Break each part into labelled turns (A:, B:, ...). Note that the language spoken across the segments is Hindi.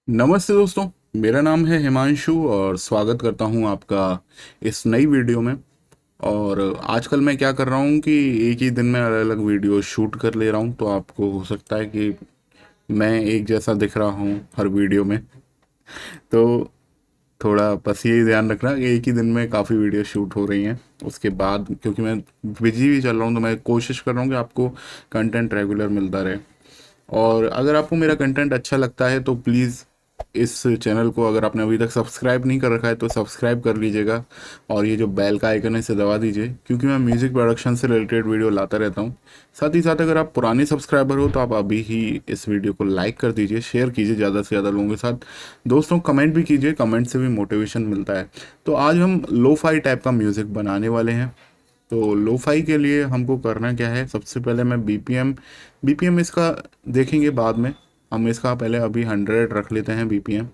A: नमस्ते दोस्तों। मेरा नाम है हिमांशु और स्वागत करता हूं आपका इस नई वीडियो में। और आजकल मैं क्या कर रहा हूं कि एक ही दिन में अलग अलग वीडियो शूट कर ले रहा हूं, तो आपको हो सकता है कि मैं एक जैसा दिख रहा हूं हर वीडियो में। तो थोड़ा बस ये ध्यान रखना कि एक ही दिन में काफ़ी वीडियो शूट हो रही हैं। उसके बाद क्योंकि मैं बिजी भी चल रहा हूं, तो मैं कोशिश कर रहा हूं कि आपको कंटेंट रेगुलर मिलता रहे। और अगर आपको मेरा कंटेंट अच्छा लगता है तो प्लीज़ इस चैनल को, अगर आपने अभी तक सब्सक्राइब नहीं कर रखा है तो सब्सक्राइब कर लीजिएगा। और ये जो बेल का आइकन है इसे दबा दीजिए, क्योंकि मैं म्यूज़िक प्रोडक्शन से रिलेटेड वीडियो लाता रहता हूँ। साथ ही साथ अगर आप पुराने सब्सक्राइबर हो तो आप अभी ही इस वीडियो को लाइक कर दीजिए, शेयर कीजिए ज़्यादा से ज़्यादा लोगों के साथ। दोस्तों, कमेंट भी कीजिए, कमेंट से भी मोटिवेशन मिलता है। तो आज हम लोफाई टाइप का म्यूज़िक बनाने वाले हैं। तो लोफाई के लिए हमको करना क्या है, सबसे पहले मैं बीपीएम इसका देखेंगे बाद में। हम इसका पहले अभी 100 रख लेते हैं बीपीएम।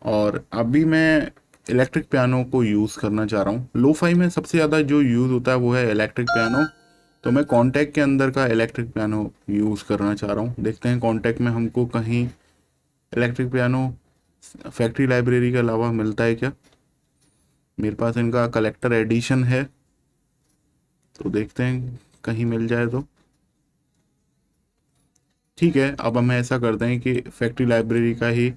A: और अभी मैं इलेक्ट्रिक पियानो को यूज़ करना चाह रहा हूँ। लोफाई में सबसे ज़्यादा जो यूज़ होता है वो है इलेक्ट्रिक पियानो। तो मैं कॉन्टैक्ट के अंदर का इलेक्ट्रिक पियानो यूज़ करना चाह रहा हूँ। देखते हैं कॉन्टैक्ट में हमको कहीं इलेक्ट्रिक पियानो फैक्ट्री लाइब्रेरी के अलावा मिलता है क्या। मेरे पास इनका कलेक्टर एडिशन है, तो देखते हैं कहीं मिल जाए तो ठीक है। अब हम ऐसा करते हैं कि फैक्ट्री लाइब्रेरी का ही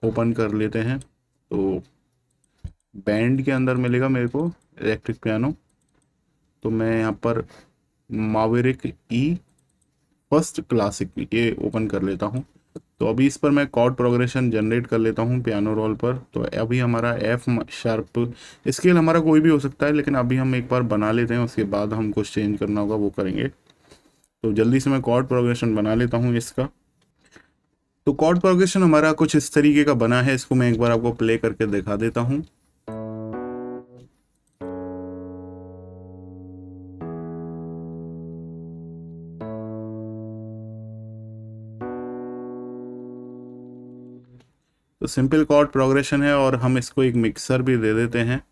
A: ओपन कर लेते हैं। तो बैंड के अंदर मिलेगा मेरे को इलेक्ट्रिक पियानो। तो मैं यहाँ पर मावेरिक ई फर्स्ट क्लासिक ये ओपन कर लेता हूँ। तो अभी इस पर मैं कॉर्ड प्रोग्रेशन जनरेट कर लेता हूँ पियानो रोल पर। तो अभी हमारा एफ शार्प स्केल हमारा कोई भी हो सकता है, लेकिन अभी हम एक बार बना लेते हैं, उसके बाद हम कुछ चेंज करना होगा वो करेंगे। तो जल्दी से मैं कॉर्ड प्रोग्रेशन बना लेता हूँ इसका। तो कॉर्ड प्रोग्रेशन हमारा कुछ इस तरीके का बना है, इसको मैं एक बार आपको प्ले करके दिखा देता हूँ। तो सिंपल कॉर्ड प्रोग्रेशन है, और हम इसको एक मिक्सर भी दे देते हैं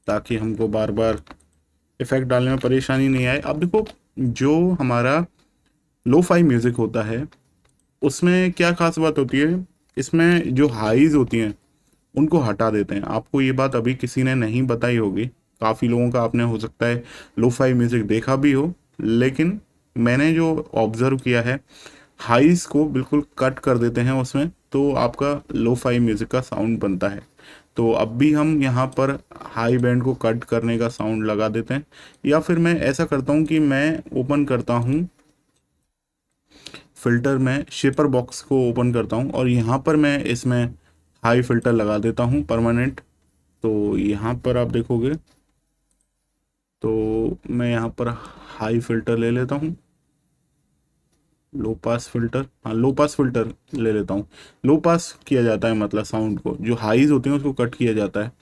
A: ताकि हमको बार बार इफेक्ट डालने में परेशानी नहीं आए। अब देखो, जो हमारा लो फाई म्यूजिक होता है उसमें क्या खास बात होती है, इसमें जो हाईज होती हैं उनको हटा देते हैं। आपको ये बात अभी किसी ने नहीं बताई होगी। काफ़ी लोगों का आपने हो सकता है लो फाई म्यूजिक देखा भी हो, लेकिन मैंने जो ऑब्जर्व किया है, हाईज को बिल्कुल कट कर देते हैं उसमें, तो आपका लो फाई म्यूजिक का साउंड बनता है। तो अब भी हम यहाँ पर हाई बैंड को कट करने का साउंड लगा देते हैं, या फिर मैं ऐसा करता हूँ कि मैं ओपन करता हूँ फिल्टर में शेपर बॉक्स को ओपन करता हूँ, और यहाँ पर मैं इसमें हाई फिल्टर लगा देता हूँ परमानेंट। तो यहाँ पर आप देखोगे, तो मैं यहाँ पर हाई फिल्टर ले लेता हूँ। लो पास फिल्टर, हाँ लो पास फिल्टर ले लेता हूँ। लो पास किया जाता है, मतलब साउंड को जो हाईज होती हैं उसको कट किया जाता है।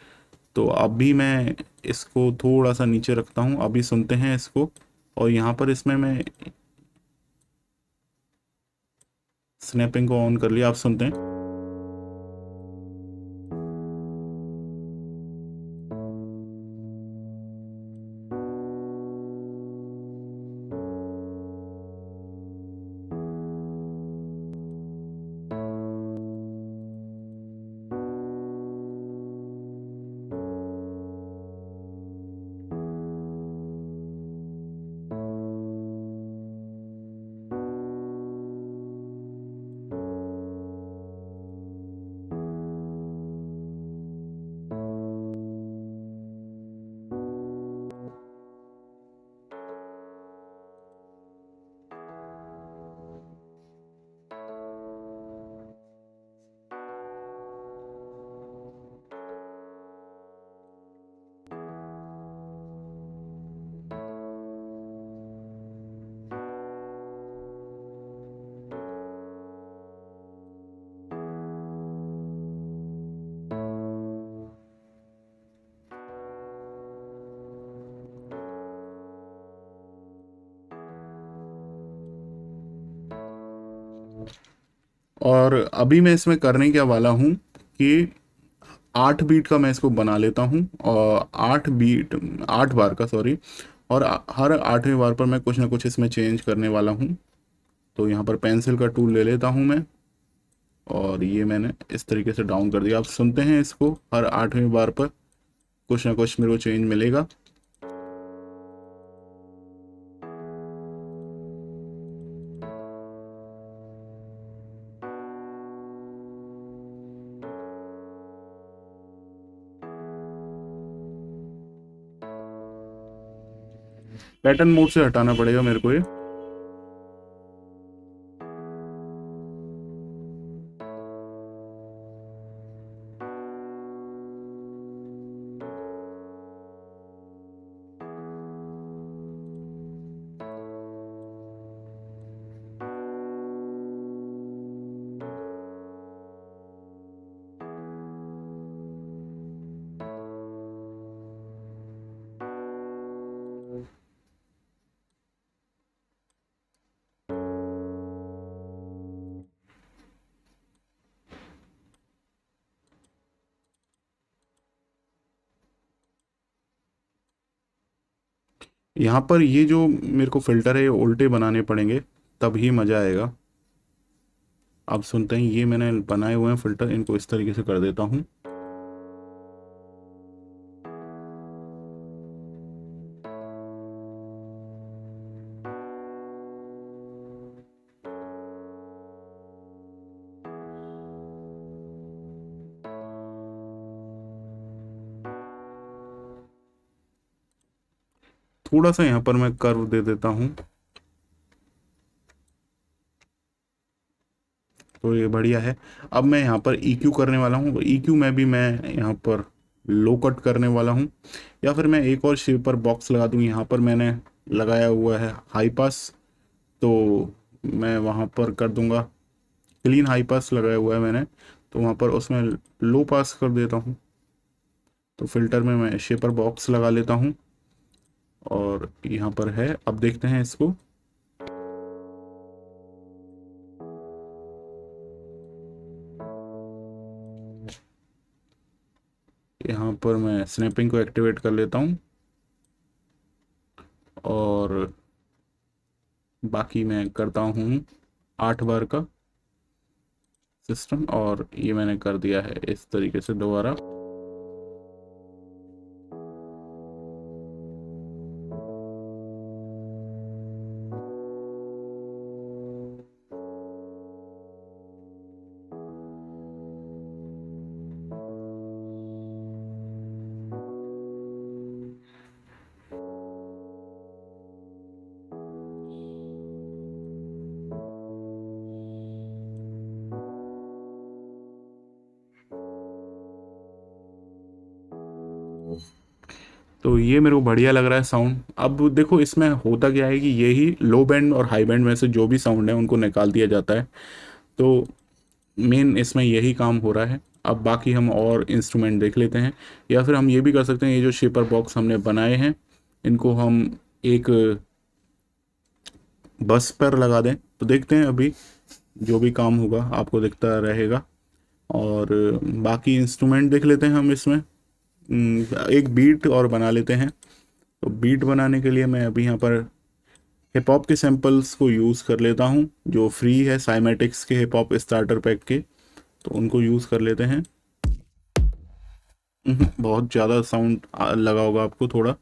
A: तो अभी मैं इसको थोड़ा सा नीचे रखता हूँ, अभी सुनते हैं इसको। और यहाँ पर इसमें मैं स्नैपिंग को ऑन कर लिया, आप सुनते हैं। और अभी मैं इसमें करने क्या वाला हूँ कि 8 बीट का मैं इसको बना लेता हूँ, और 8 बीट, 8 बार का, सॉरी। और हर 8वें बार पर मैं कुछ ना कुछ इसमें चेंज करने वाला हूँ। तो यहाँ पर पेंसिल का टूल ले लेता हूँ मैं, और ये मैंने इस तरीके से डाउन कर दिया। आप सुनते हैं इसको, हर 8वें बार पर कुछ ना कुछ मेरे को चेंज मिलेगा। पैटर्न मोड से हटाना पड़ेगा मेरे को ये। यहाँ पर ये जो मेरे को फ़िल्टर है ये उल्टे बनाने पड़ेंगे, तभी मज़ा आएगा। आप सुनते हैं, ये मैंने बनाए हुए हैं फ़िल्टर, इनको इस तरीके से कर देता हूँ। थोड़ा सा यहाँ पर मैं कर्व दे देता हूँ, तो ये बढ़िया है। अब मैं यहाँ पर EQ करने वाला हूँ। EQ में भी मैं यहाँ पर लो कट करने वाला हूँ, या फिर मैं एक और शेपर बॉक्स लगा दूँ। यहाँ पर मैंने लगाया हुआ है हाई पास, तो मैं वहाँ पर कर दूँगा, क्लीन हाई पास लगाया हुआ है मैंने, तो वहाँ पर उसमें लो पास कर देता हूँ। तो फिल्टर में मैं शेपर बॉक्स लगा लेता हूँ, और यहाँ पर है। अब देखते हैं इसको। यहाँ पर मैं स्नैपिंग को एक्टिवेट कर लेता हूँ, और बाकी मैं करता हूँ 8 बार का सिस्टम, और ये मैंने कर दिया है इस तरीके से दोबारा। तो ये मेरे को बढ़िया लग रहा है साउंड। अब देखो इसमें होता क्या है कि यही लो बैंड और हाई बैंड में से जो भी साउंड है उनको निकाल दिया जाता है। तो मेन इसमें यही काम हो रहा है। अब बाकी हम और इंस्ट्रूमेंट देख लेते हैं, या फिर हम ये भी कर सकते हैं, ये जो शेपर बॉक्स हमने बनाए हैं इनको हम एक बस पर लगा दें, तो देखते हैं अभी जो भी काम होगा आपको दिखता रहेगा। और बाकी इंस्ट्रूमेंट देख लेते हैं हम इसमें। एक बीट और बना लेते हैं। तो बीट बनाने के लिए मैं अभी यहाँ पर हिप हॉप के सैम्पल्स को यूज़ कर लेता हूँ, जो फ्री है साइमेटिक्स के हिप हॉप स्टार्टर पैक के, तो उनको यूज़ कर लेते हैं। बहुत ज़्यादा साउंड लगा होगा आपको थोड़ा।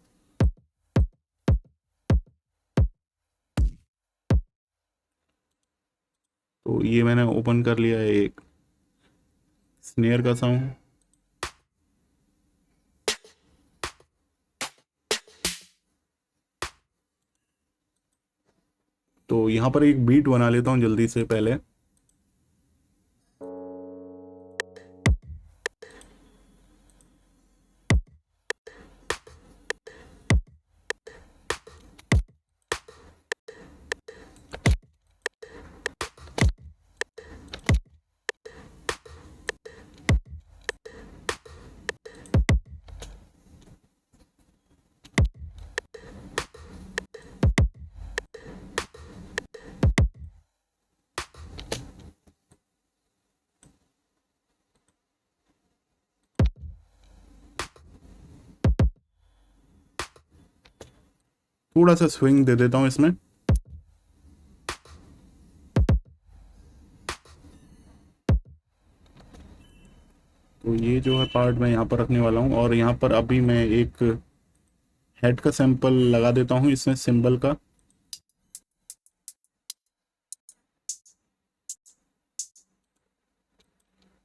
A: तो ये मैंने ओपन कर लिया है एक स्नेयर का साउंड। तो यहाँ पर एक बीट बना लेता हूँ जल्दी से पहले। थोड़ा सा स्विंग दे देता हूँ इसमें। तो ये जो है पार्ट मैं यहाँ पर रखने वाला हूँ, और यहाँ पर अभी मैं एक हेड का सैंपल लगा देता हूँ इसमें सिंबल का।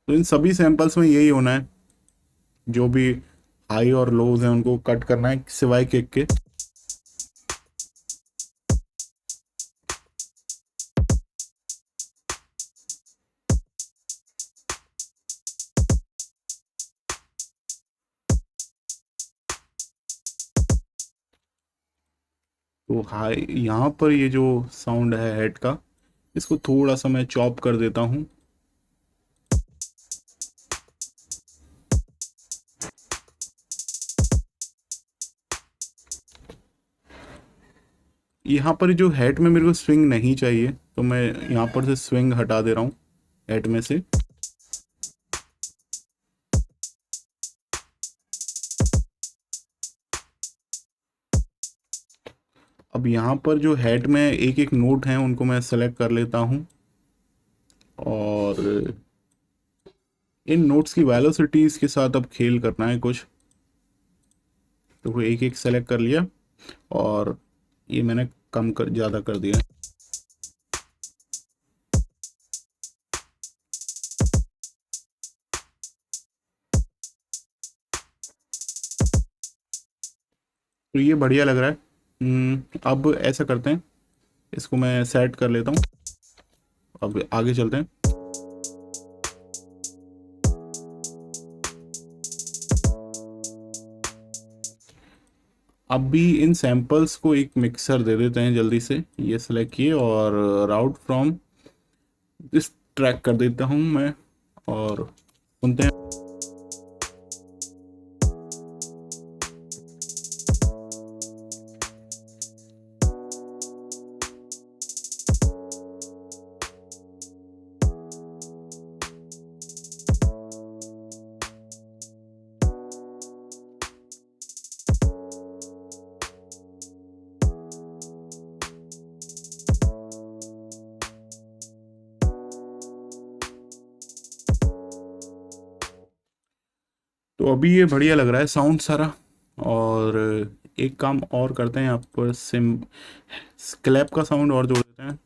A: तो इन सभी सैंपल्स में यही होना है, जो भी हाई और लोज हैं उनको कट करना है सिवाय किक के। तो हाई यहाँ पर ये जो साउंड है हेड का, इसको थोड़ा सा मैं चॉप कर देता हूँ। यहाँ पर जो हेड में मेरे को स्विंग नहीं चाहिए, तो मैं यहाँ पर से स्विंग हटा दे रहा हूँ हेड में से। अब यहाँ पर जो हेड में एक एक नोट हैं उनको मैं सेलेक्ट कर लेता हूँ, और इन नोट्स की वेलोसिटीज के साथ अब खेल करना है कुछ। तो वो एक एक सेलेक्ट कर लिया, और ये मैंने कम कर ज़्यादा कर दिया। तो ये बढ़िया लग रहा है। अब ऐसा करते हैं, इसको मैं सेट कर लेता हूँ। अब आगे चलते हैं। अब भी इन सैंपल्स को एक मिक्सर दे देते हैं जल्दी से। ये सेलेक्ट किए और राउट फ्रॉम इस ट्रैक कर देता हूँ मैं, और सुनते हैं। तो अभी ये बढ़िया लग रहा है साउंड सारा। और एक काम और करते हैं, यहाँ पर सिम क्लैप का साउंड और जोड़ देते हैं।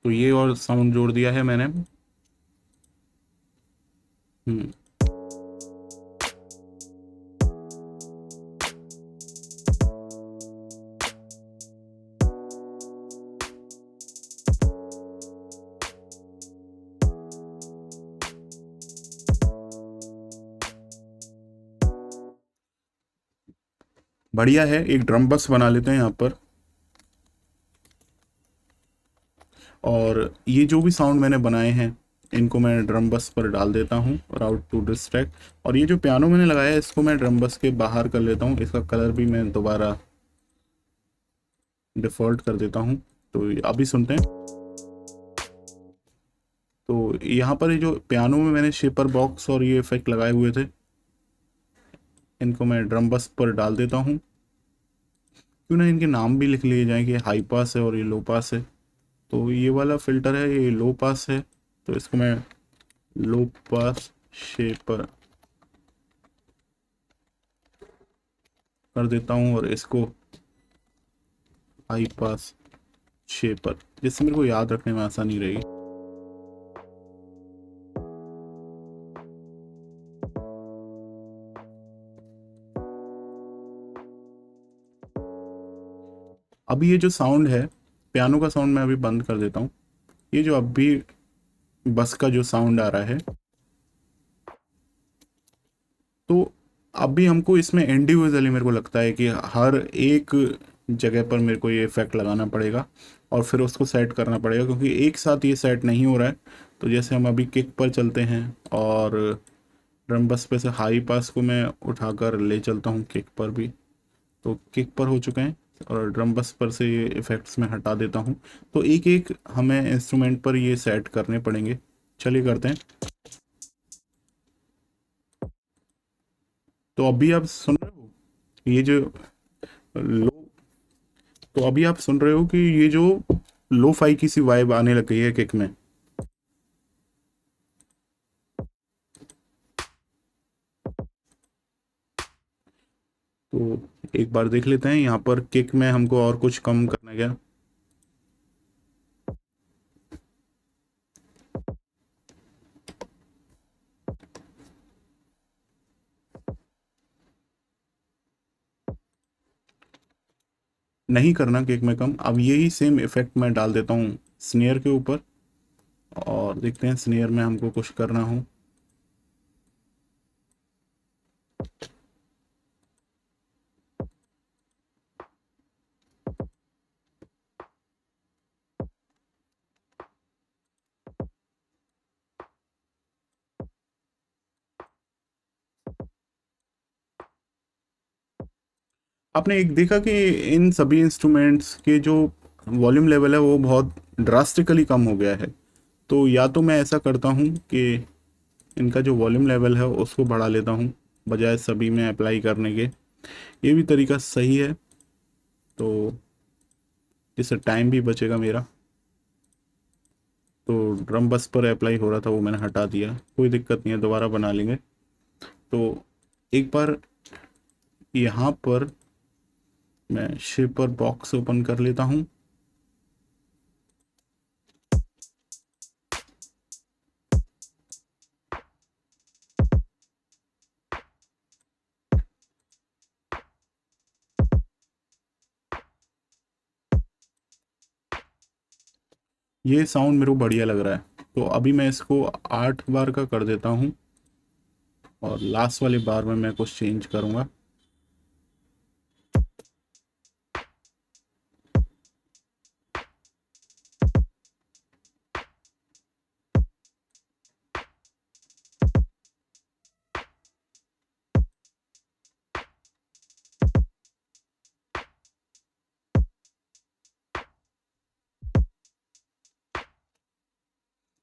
A: तो ये और साउंड जोड़ दिया है मैंने। हम्म बढ़िया है, एक ड्रम बस बना लेते हैं यहाँ पर। और ये जो भी साउंड मैंने बनाए हैं इनको मैं ड्रम बस पर डाल देता हूँ, राउट टू दिस ट्रैक। और ये जो पियानो मैंने लगाया है इसको मैं ड्रम बस के बाहर कर लेता हूँ, इसका कलर भी मैं दोबारा डिफ़ॉल्ट कर देता हूँ। तो अभी सुनते हैं। तो यहाँ पर ये जो पियानो में मैंने शेपर बॉक्स और ये इफेक्ट लगाए हुए थे, इनको मैं ड्रम बस पर डाल देता हूँ। क्यों ना इनके नाम भी लिख लिए जाएं कि हाई पास है और ये लो पास है। तो ये वाला फ़िल्टर है, ये लो पास है, तो इसको मैं लो पास शेपर कर देता हूँ, और इसको हाई पास शेपर, जिससे मेरे को याद रखने में आसानी रहेगी। अभी ये जो साउंड है पियानो का साउंड मैं अभी बंद कर देता हूँ। ये जो अभी बस का जो साउंड आ रहा है, तो अभी हमको इसमें इंडिविजुअली मेरे को लगता है कि हर एक जगह पर मेरे को ये इफेक्ट लगाना पड़ेगा और फिर उसको सेट करना पड़ेगा, क्योंकि एक साथ ये सेट नहीं हो रहा है। तो जैसे हम अभी किक पर चलते हैं और ड्रम बस पे से हाई पास को मैं उठाकर ले चलता हूँ किक पर भी, तो किक पर हो चुके हैं, और ड्रम बस पर से ये इफ़ेक्ट्स में हटा देता हूँ। तो एक एक हमें इंस्ट्रूमेंट पर ये सेट करने पड़ेंगे। चलिए करते हैं। तो अभी आप सुन रहे हो ये जो लो तो अभी आप सुन रहे हो कि ये जो लो फाई की सी वाइब आने लग गई है किक में। तो एक बार देख लेते हैं यहाँ पर किक में हमको और कुछ कम करना है क्या। नहीं करना किक में कम। अब यही सेम इफेक्ट मैं डाल देता हूँ स्नेयर के ऊपर, और देखते हैं स्नेयर में हमको कुछ करना हो। आपने एक देखा कि इन सभी इंस्ट्रूमेंट्स के जो वॉल्यूम लेवल है वो बहुत ड्रास्टिकली कम हो गया है। तो या तो मैं ऐसा करता हूँ कि इनका जो वॉल्यूम लेवल है उसको बढ़ा लेता हूँ बजाय सभी में अप्लाई करने के। ये भी तरीका सही है, तो इससे टाइम भी बचेगा मेरा। तो ड्रम बस पर अप्लाई हो रहा था वो मैंने हटा दिया, कोई दिक्कत नहीं है, दोबारा बना लेंगे। तो एक बार यहाँ पर मैं शेपर बॉक्स ओपन कर लेता हूँ। ये साउंड मेरे को बढ़िया लग रहा है, तो अभी मैं इसको 8 बार का कर देता हूँ, और लास्ट वाली बार में मैं कुछ चेंज करूँगा।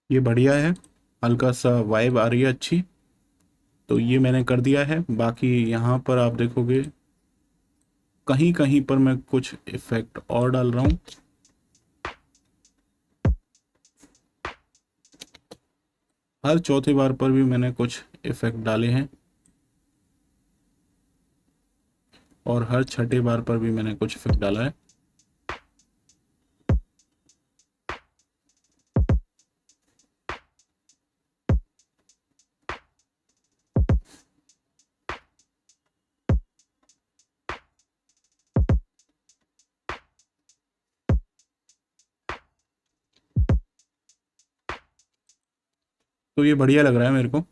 A: ये बढ़िया है, हल्का सा वाइब आ रही है अच्छी। तो ये मैंने कर दिया है। बाकी यहाँ पर आप देखोगे कहीं कहीं पर मैं कुछ इफेक्ट और डाल रहा हूँ। हर चौथी बार पर भी मैंने कुछ इफेक्ट डाले हैं, और हर छठे बार पर भी मैंने कुछ इफेक्ट डाला है। तो ये बढ़िया लग रहा है मेरे को।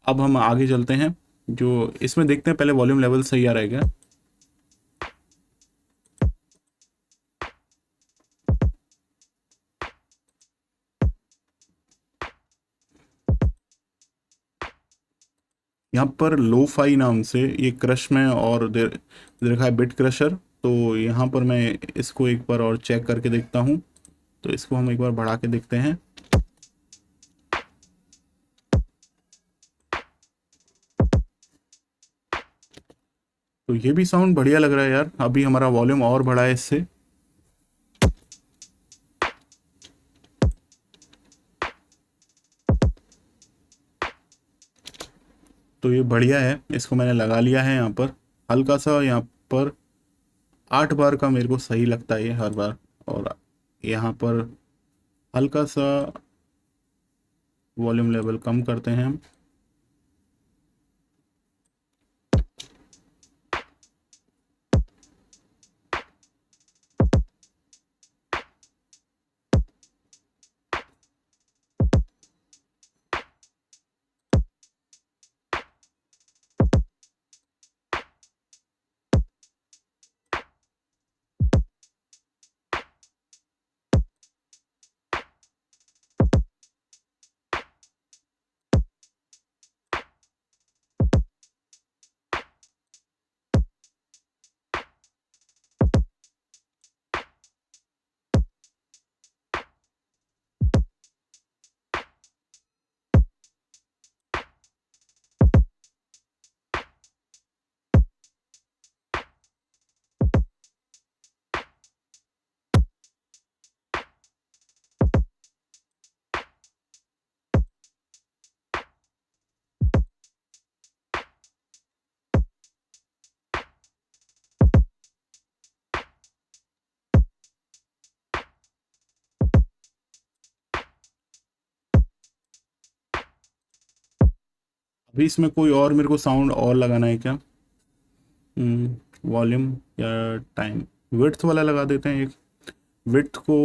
A: अब हम आगे चलते हैं, जो इसमें देखते हैं पहले वॉल्यूम लेवल सही आ रहा है क्या। यहाँ पर लो फाई नाम से ये क्रश में और दे रखा है बिट क्रशर। तो यहाँ पर मैं इसको एक बार और चेक करके देखता हूँ। तो इसको हम एक बार बढ़ा के देखते हैं। तो ये भी साउंड बढ़िया लग रहा है यार। अभी हमारा वॉल्यूम और बढ़ा है इससे। तो ये बढ़िया है, इसको मैंने लगा लिया है यहाँ पर। हल्का सा यहाँ पर 8 बार का मेरे को सही लगता है ये हर बार। और यहाँ पर हल्का सा वॉल्यूम लेवल कम करते हैं हम। अभी इसमें कोई और मेरे को साउंड और लगाना है क्या? वॉल्यूम या टाइम, विड्थ वाला लगा देते हैं एक। विड्थ को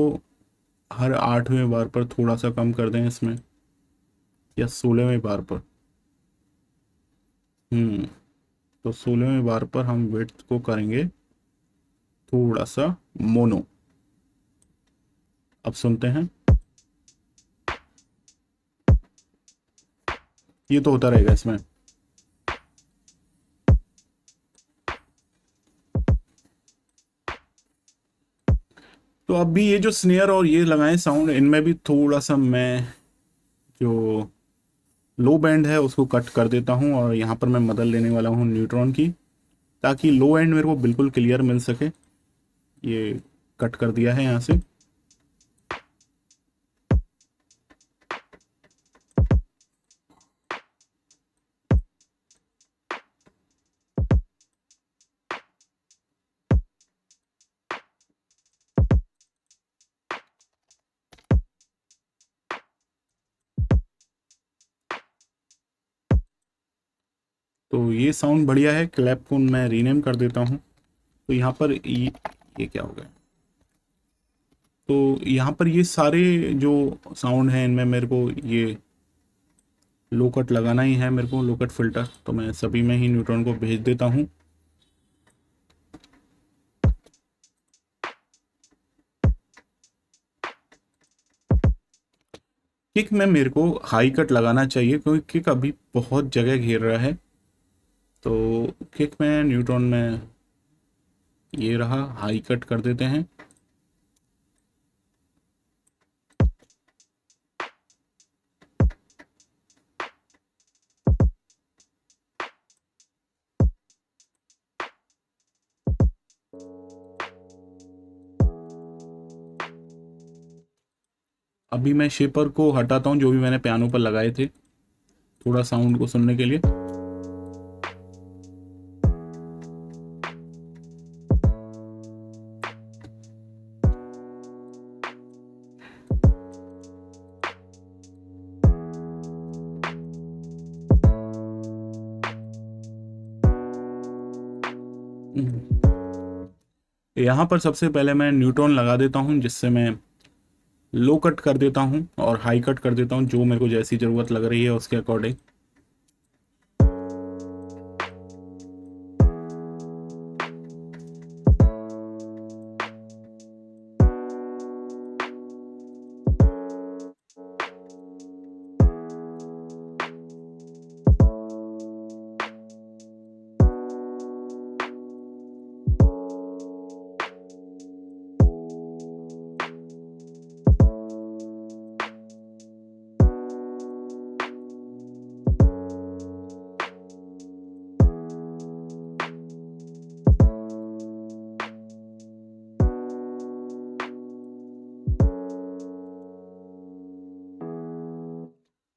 A: हर 8वें बार पर थोड़ा सा कम कर दें इसमें, या 16वें बार पर। हम्म तो 16वें बार पर हम विड्थ को करेंगे थोड़ा सा मोनो। अब सुनते हैं, ये तो होता रहेगा इसमें। तो अब भी ये जो स्नेयर और ये लगाए साउंड, इनमें भी थोड़ा सा मैं जो लो बैंड है उसको कट कर देता हूँ, और यहाँ पर मैं मदद लेने वाला हूँ न्यूट्रॉन की, ताकि लो एंड मेरे को बिल्कुल क्लियर मिल सके। ये कट कर दिया है यहाँ से। तो ये साउंड बढ़िया है। क्लैप को मैं रीनेम कर देता हूँ। तो यहाँ पर ये क्या हो गया? तो यहाँ पर ये सारे जो साउंड हैं इनमें मेरे को ये लो कट लगाना ही है, मेरे को लो कट फिल्टर। तो मैं सभी में ही न्यूट्रॉन को भेज देता हूँ। किक में मेरे को हाई कट लगाना चाहिए, क्योंकि किक अभी बहुत जगह घेर रहा है। तो किक में न्यूट्रॉन में ये रहा, हाई कट कर देते हैं। अभी मैं शेपर को हटाता हूँ जो भी मैंने पियानो पर लगाए थे, थोड़ा साउंड को सुनने के लिए। यहाँ पर सबसे पहले मैं न्यूट्रॉन लगा देता हूँ, जिससे मैं लो कट कर देता हूँ और हाई कट कर देता हूँ, जो मेरे को जैसी ज़रूरत लग रही है उसके अकॉर्डिंग।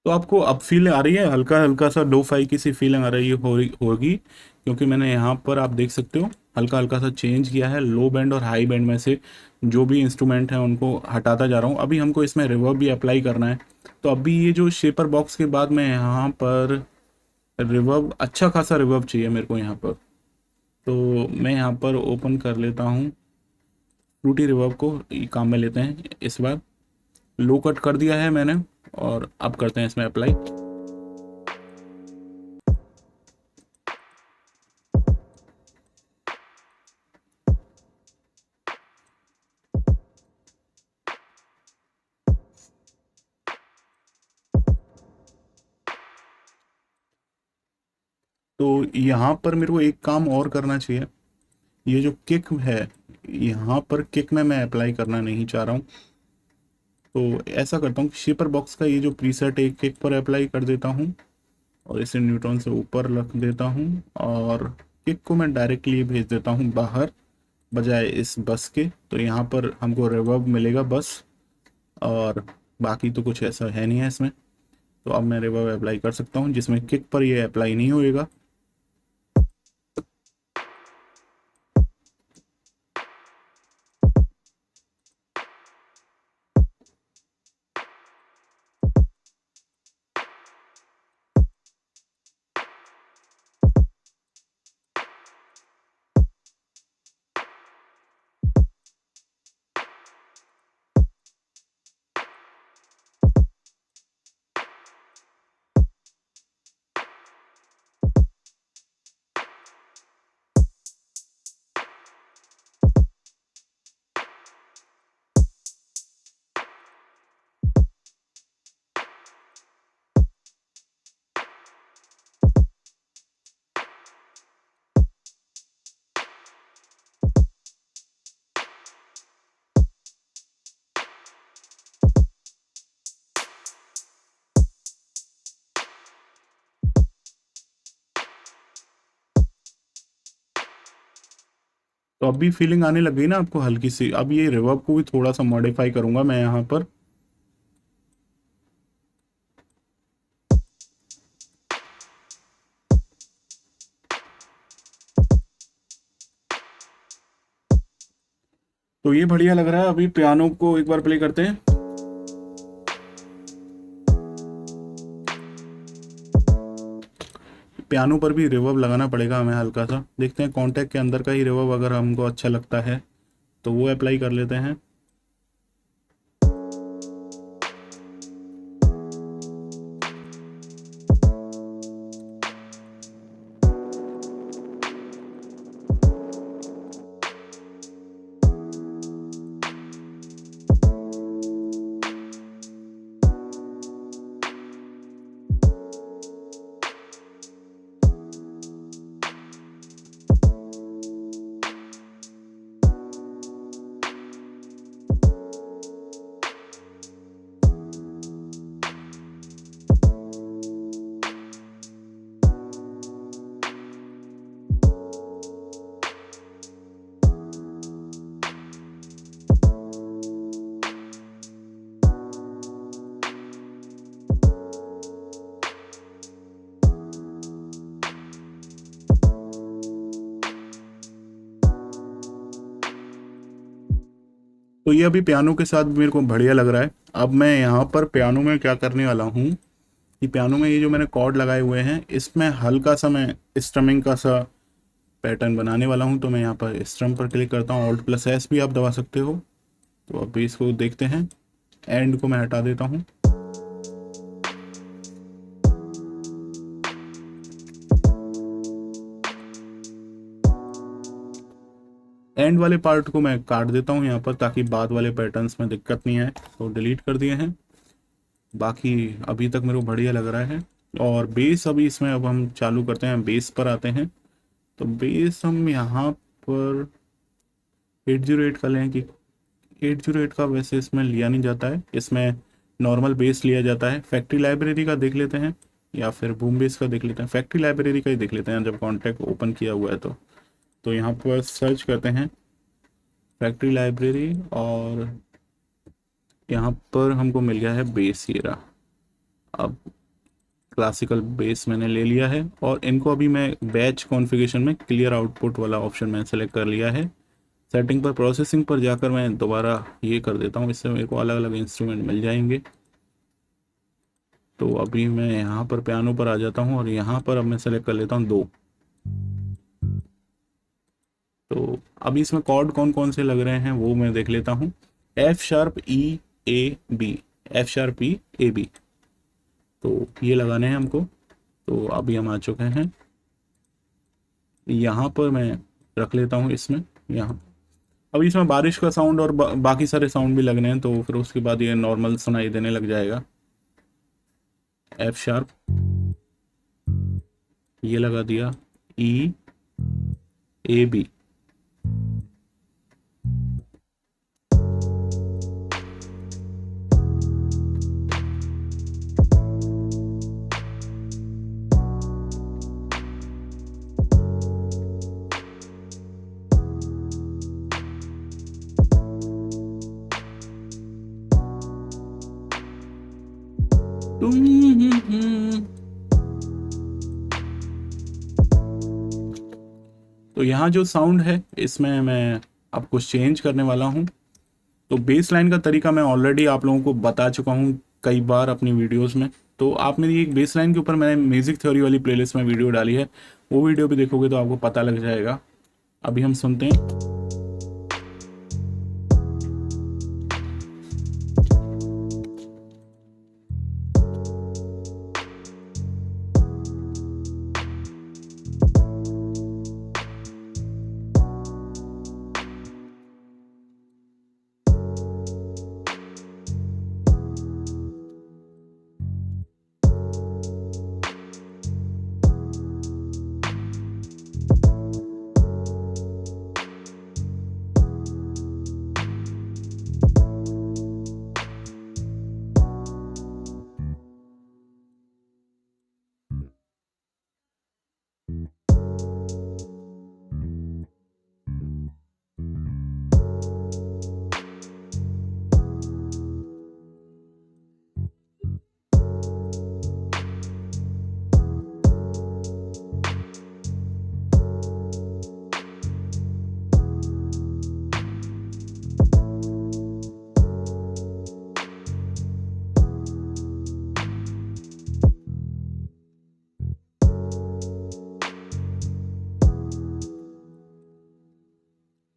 A: तो आपको अब फील आ रही है, हल्का हल्का सा डो फाई की सी फीलिंग आ रही होगी, क्योंकि मैंने यहाँ पर आप देख सकते हो हल्का हल्का सा चेंज किया है। लो बैंड और हाई बैंड में से जो भी इंस्ट्रूमेंट हैं उनको हटाता जा रहा हूँ। अभी हमको इसमें रिवर्ब भी अप्लाई करना है। तो अभी ये जो शेपर बॉक्स के बाद मैं यहाँ पर रिवर्ब, अच्छा खासा रिवर्ब चाहिए मेरे को यहाँ पर। तो मैं यहाँ पर ओपन कर लेता हूँ फ्रूटी रिवर्ब को, ये काम में लेते हैं इस बार। लो कट कर दिया है मैंने, और अब करते हैं इसमें अप्लाई। तो यहाँ पर मेरे को एक काम और करना चाहिए। ये जो किक है, यहाँ पर किक में मैं अप्लाई करना नहीं चाह रहा हूँ। तो ऐसा करता हूँ कि शेपर बॉक्स का ये जो प्रीसेट है किक पर अप्लाई कर देता हूँ, और इसे न्यूट्रॉन से ऊपर रख देता हूँ, और किक को मैं डायरेक्टली भेज देता हूँ बाहर, बजाय इस बस के। तो यहाँ पर हमको रिवर्ब मिलेगा बस, और बाकी तो कुछ ऐसा है नहीं है इसमें। तो अब मैं रिवर्ब अप्लाई कर सकता हूँ, जिसमें किक पर ये अप्लाई नहीं होएगा। तो अब भी फीलिंग आने लग गई ना आपको हल्की सी। अब ये रिवर्ब को भी थोड़ा सा मॉडिफाई करूंगा मैं यहाँ पर। तो ये बढ़िया लग रहा है। अभी पियानो को एक बार प्ले करते हैं। पियानो पर भी रिवर्ब लगाना पड़ेगा हमें हल्का सा। देखते हैं कॉन्टैक्ट के अंदर का ही रिवर्ब अगर हमको अच्छा लगता है तो वो अप्लाई कर लेते हैं। तो ये अभी पियानो के साथ मेरे को बढ़िया लग रहा है। अब मैं यहाँ पर पियानो में क्या करने वाला हूँ कि पियानो में ये जो मैंने कॉर्ड लगाए हुए हैं इसमें हल्का सा मैं स्ट्रमिंग का सा पैटर्न बनाने वाला हूँ। तो मैं यहाँ पर स्ट्रम पर क्लिक करता हूँ, Alt+S भी आप दबा सकते हो। तो अभी इसको देखते हैं। एंड को मैं हटा देता हूँ। एंड वाले पार्ट को मैं काट देता हूँ यहाँ पर ताकि बाद वाले पैटर्न्स में दिक्कत नहीं आए। तो डिलीट कर दिए हैं। बाकी अभी तक मेरे को बढ़िया लग रहा है। और बेस अभी इसमें अब हम चालू करते हैं, बेस पर आते हैं। तो बेस हम यहाँ पर 808 का लें कि 808 का वैसे इसमें लिया नहीं जाता है। इसमें नॉर्मल बेस लिया जाता है। फैक्ट्री लाइब्रेरी का देख लेते हैं या फिर बूम बेस का देख लेते हैं। फैक्ट्री लाइब्रेरी का ही देख लेते हैं जब कॉन्टैक्ट ओपन किया हुआ है तो यहाँ पर सर्च करते हैं फैक्ट्री लाइब्रेरी और यहाँ पर हमको मिल गया है बेस ये रहा। अब क्लासिकल बेस मैंने ले लिया है और इनको अभी मैं बैच कॉन्फ़िगरेशन में क्लियर आउटपुट वाला ऑप्शन मैंने सेलेक्ट कर लिया है। सेटिंग पर प्रोसेसिंग पर जाकर मैं दोबारा ये कर देता हूँ, इससे मेरे को अलग अलग इंस्ट्रूमेंट मिल जाएंगे। तो अभी मैं यहाँ पर पियानो पर आ जाता हूँ और यहाँ पर अब मैं सेलेक्ट कर लेता हूँ 2। तो अभी इसमें कॉर्ड कौन कौन से लग रहे हैं वो मैं देख लेता हूँ। F#E A B, F#E A B, तो ये लगाने हैं हमको। तो अभी हम आ चुके हैं। यहाँ पर मैं रख लेता हूँ इसमें यहाँ। अभी इसमें बारिश का साउंड और बाकी सारे साउंड भी लगने हैं तो फिर उसके बाद ये नॉर्मल सुनाई देने लग जाएगा। F#, ये लगा दिया E A B। तो यहाँ जो साउंड है इसमें मैं अब कुछ चेंज करने वाला हूँ। तो बेस लाइन का तरीका मैं ऑलरेडी आप लोगों को बता चुका हूँ कई बार अपनी वीडियोस में। तो आप मेरी एक बेस लाइन के ऊपर मैंने म्यूज़िक थ्योरी वाली प्लेलिस्ट में वीडियो डाली है, वो वीडियो भी देखोगे तो आपको पता लग जाएगा। अभी हम सुनते हैं।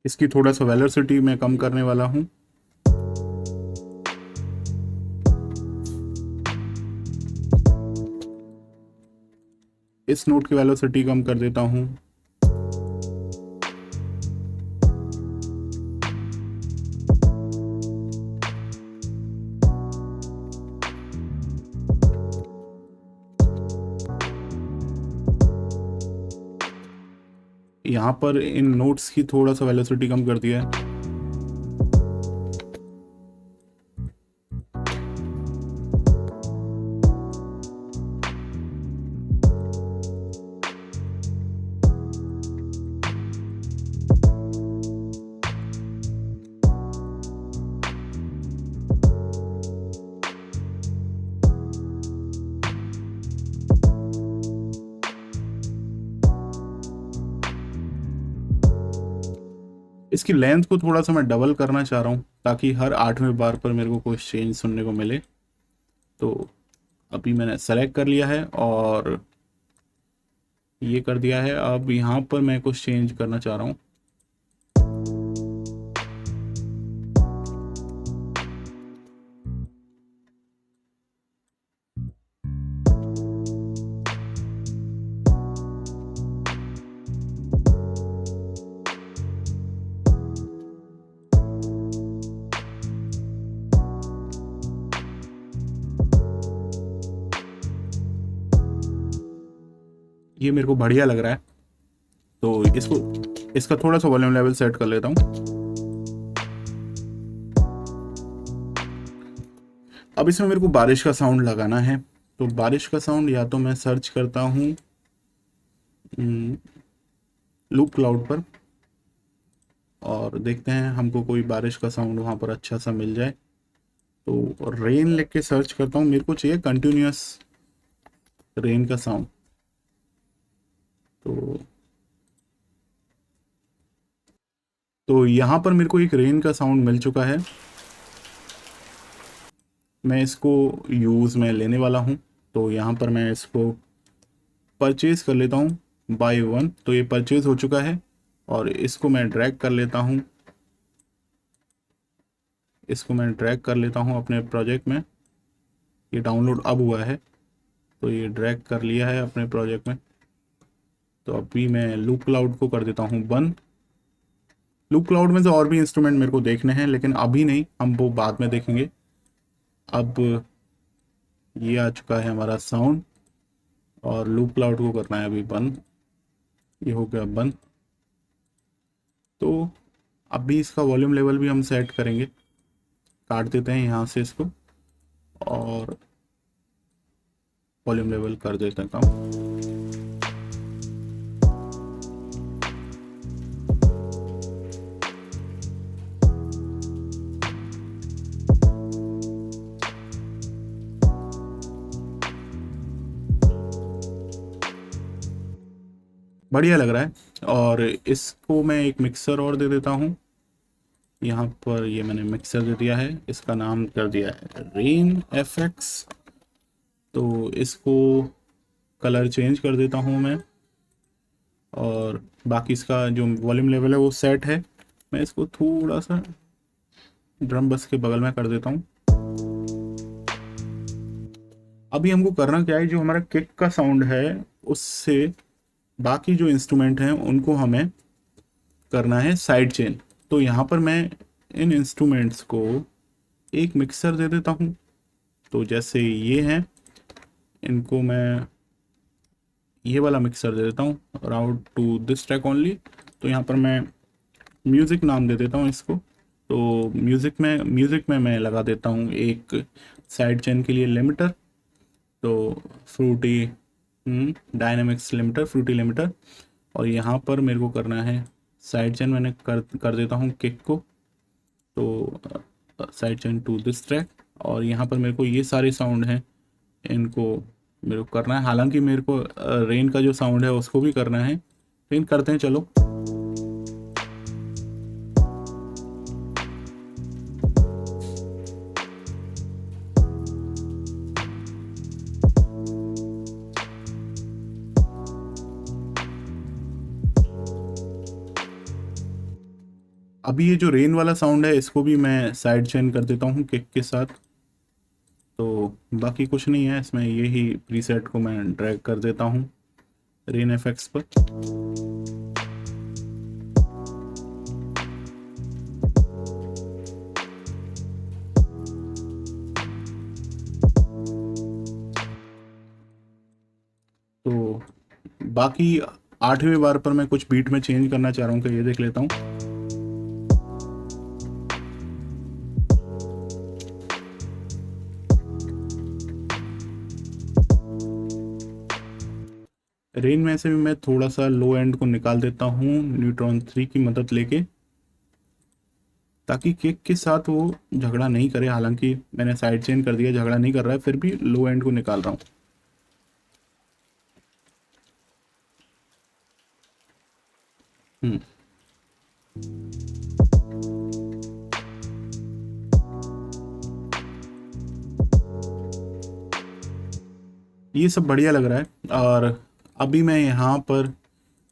A: इसकी थोड़ा सा वेलोसिटी मैं कम करने वाला हूँ। इस नोट की वेलोसिटी कम कर देता हूँ। यहाँ पर इन नोट्स की थोड़ा सा वेलोसिटी कम कर दिया है। इसकी लेंथ को थोड़ा सा मैं डबल करना चाह रहा हूँ ताकि हर 8वें बार पर मेरे को कोई चेंज सुनने को मिले। तो अभी मैंने सेलेक्ट कर लिया है और ये कर दिया है। अब यहाँ पर मैं कुछ चेंज करना चाह रहा हूँ। ये मेरे को बढ़िया लग रहा है, तो इसका थोड़ा सा वॉल्यूम लेवल सेट कर लेता हूँ। अब इसमें मेरे को बारिश का साउंड लगाना है, तो बारिश का साउंड या तो मैं सर्च करता हूँ लूप क्लाउड पर और देखते हैं हमको कोई बारिश का साउंड वहाँ पर अच्छा सा मिल जाए। तो रेन लिख के सर्च करता हूँ, मेरे को चाहिए कंटिन्यूअस रेन का साउंड। तो यहाँ पर मेरे को एक रेन का साउंड मिल चुका है। मैं इसको यूज़ में लेने वाला हूँ, तो यहाँ पर मैं इसको परचेज़ कर लेता हूँ बाय वन। तो ये परचेज़ हो चुका है और इसको मैं ड्रैग कर लेता हूँ। अपने प्रोजेक्ट में। ये डाउनलोड अब हुआ है, तो ये ड्रैग कर लिया है अपने प्रोजेक्ट में। तो अभी मैं लूप क्लाउड को कर देता हूँ बंद। लूप क्लाउड में से और भी इंस्ट्रूमेंट मेरे को देखने हैं, लेकिन अभी नहीं, हम वो बाद में देखेंगे। अब ये आ चुका है हमारा साउंड और लूप क्लाउड को करना है अभी बंद। ये हो गया बंद। तो अभी इसका वॉल्यूम लेवल भी हम सेट करेंगे। काट देते हैं यहाँ से इसको और वॉल्यूम लेवल कर देते हैं कम। बढ़िया लग रहा है। और इसको मैं एक मिक्सर और दे देता हूँ। यहाँ पर ये मैंने मिक्सर दे दिया है, इसका नाम कर दिया है रेन एफएक्स। तो इसको कलर चेंज कर देता हूँ मैं और बाकी इसका जो वॉल्यूम लेवल है वो सेट है। मैं इसको थोड़ा सा ड्रम बस के बगल में कर देता हूँ। अभी हमको करना क्या है, जो हमारा किक का साउंड है उससे बाकी जो इंस्ट्रूमेंट हैं उनको हमें करना है साइड चेन। तो यहाँ पर मैं इन इंस्ट्रूमेंट्स को एक मिक्सर दे देता हूँ। तो जैसे ये हैं, इनको मैं ये वाला मिक्सर दे देता हूँ, राउट टू दिस ट्रैक ओनली। तो यहाँ पर मैं म्यूज़िक नाम दे देता हूँ इसको। तो म्यूज़िक में मैं लगा देता हूँ एक साइड चेन के लिए लिमिटर। तो fruity dynamics limiter, fruity limiter. और यहाँ पर मेरे को करना है साइड चेन, मैंने कर देता हूँ किक को। तो side chain to this track. और यहाँ पर मेरे को ये सारे साउंड हैं, इनको मेरे को करना है। हालांकि मेरे को रेन का जो साउंड है उसको भी करना है, लेकिन करते हैं चलो। अभी ये जो रेन वाला साउंड है इसको भी मैं साइड चेन कर देता हूँ किक के साथ। तो बाकी कुछ नहीं है इसमें, यही प्रीसेट को मैं ड्रैग कर देता हूँ रेन एफेक्ट्स पर। तो बाकी 8वें बार पर मैं कुछ बीट में चेंज करना चाह रहा हूँ, कि ये देख लेता हूँ। रेन में से भी मैं थोड़ा सा लो एंड को निकाल देता हूँ न्यूट्रॉन 3 की मदद लेके, ताकि किक के साथ वो झगड़ा नहीं करे। हालांकि मैंने साइड चेन कर दिया, झगड़ा नहीं कर रहा है, फिर भी लो एंड को निकाल रहा हूँ। हम्म ये सब बढ़िया लग रहा है। और अभी मैं यहाँ पर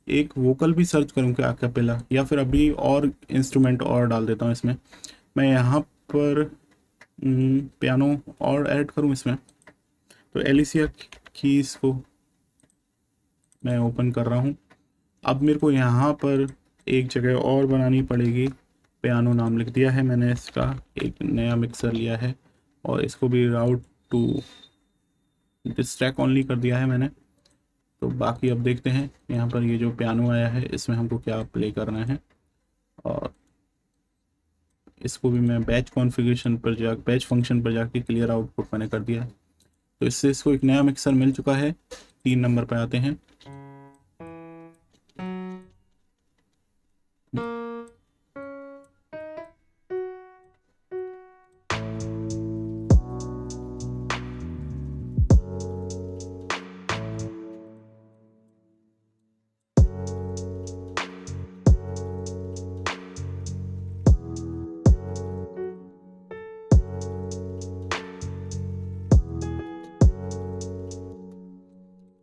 A: एक वोकल भी सर्च करूँ क्या अकेपेला, या फिर अभी और इंस्ट्रूमेंट और डाल देता हूँ इसमें। मैं यहाँ पर पियानो और ऐड करूँ इसमें। तो एलिसिया कीज को मैं ओपन कर रहा हूँ। अब मेरे को यहाँ पर एक जगह और बनानी पड़ेगी। पियानो नाम लिख दिया है मैंने इसका, एक नया मिक्सर लिया है और इसको भी राउट टू दिस ट्रैक ओनली कर दिया है मैंने। तो बाकी अब देखते हैं यहाँ पर ये जो पियानो आया है इसमें हमको क्या प्ले करना है। और इसको भी मैं बैच कॉन्फ़िगरेशन पर जा बैच फंक्शन पर जाके क्लियर आउटपुट मैंने कर दिया है। तो इससे इसको एक नया मिक्सर मिल चुका है। 3 नंबर पर आते हैं।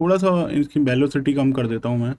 A: थोड़ा सा इसकी वेलोसिटी कम कर देता हूँ मैं।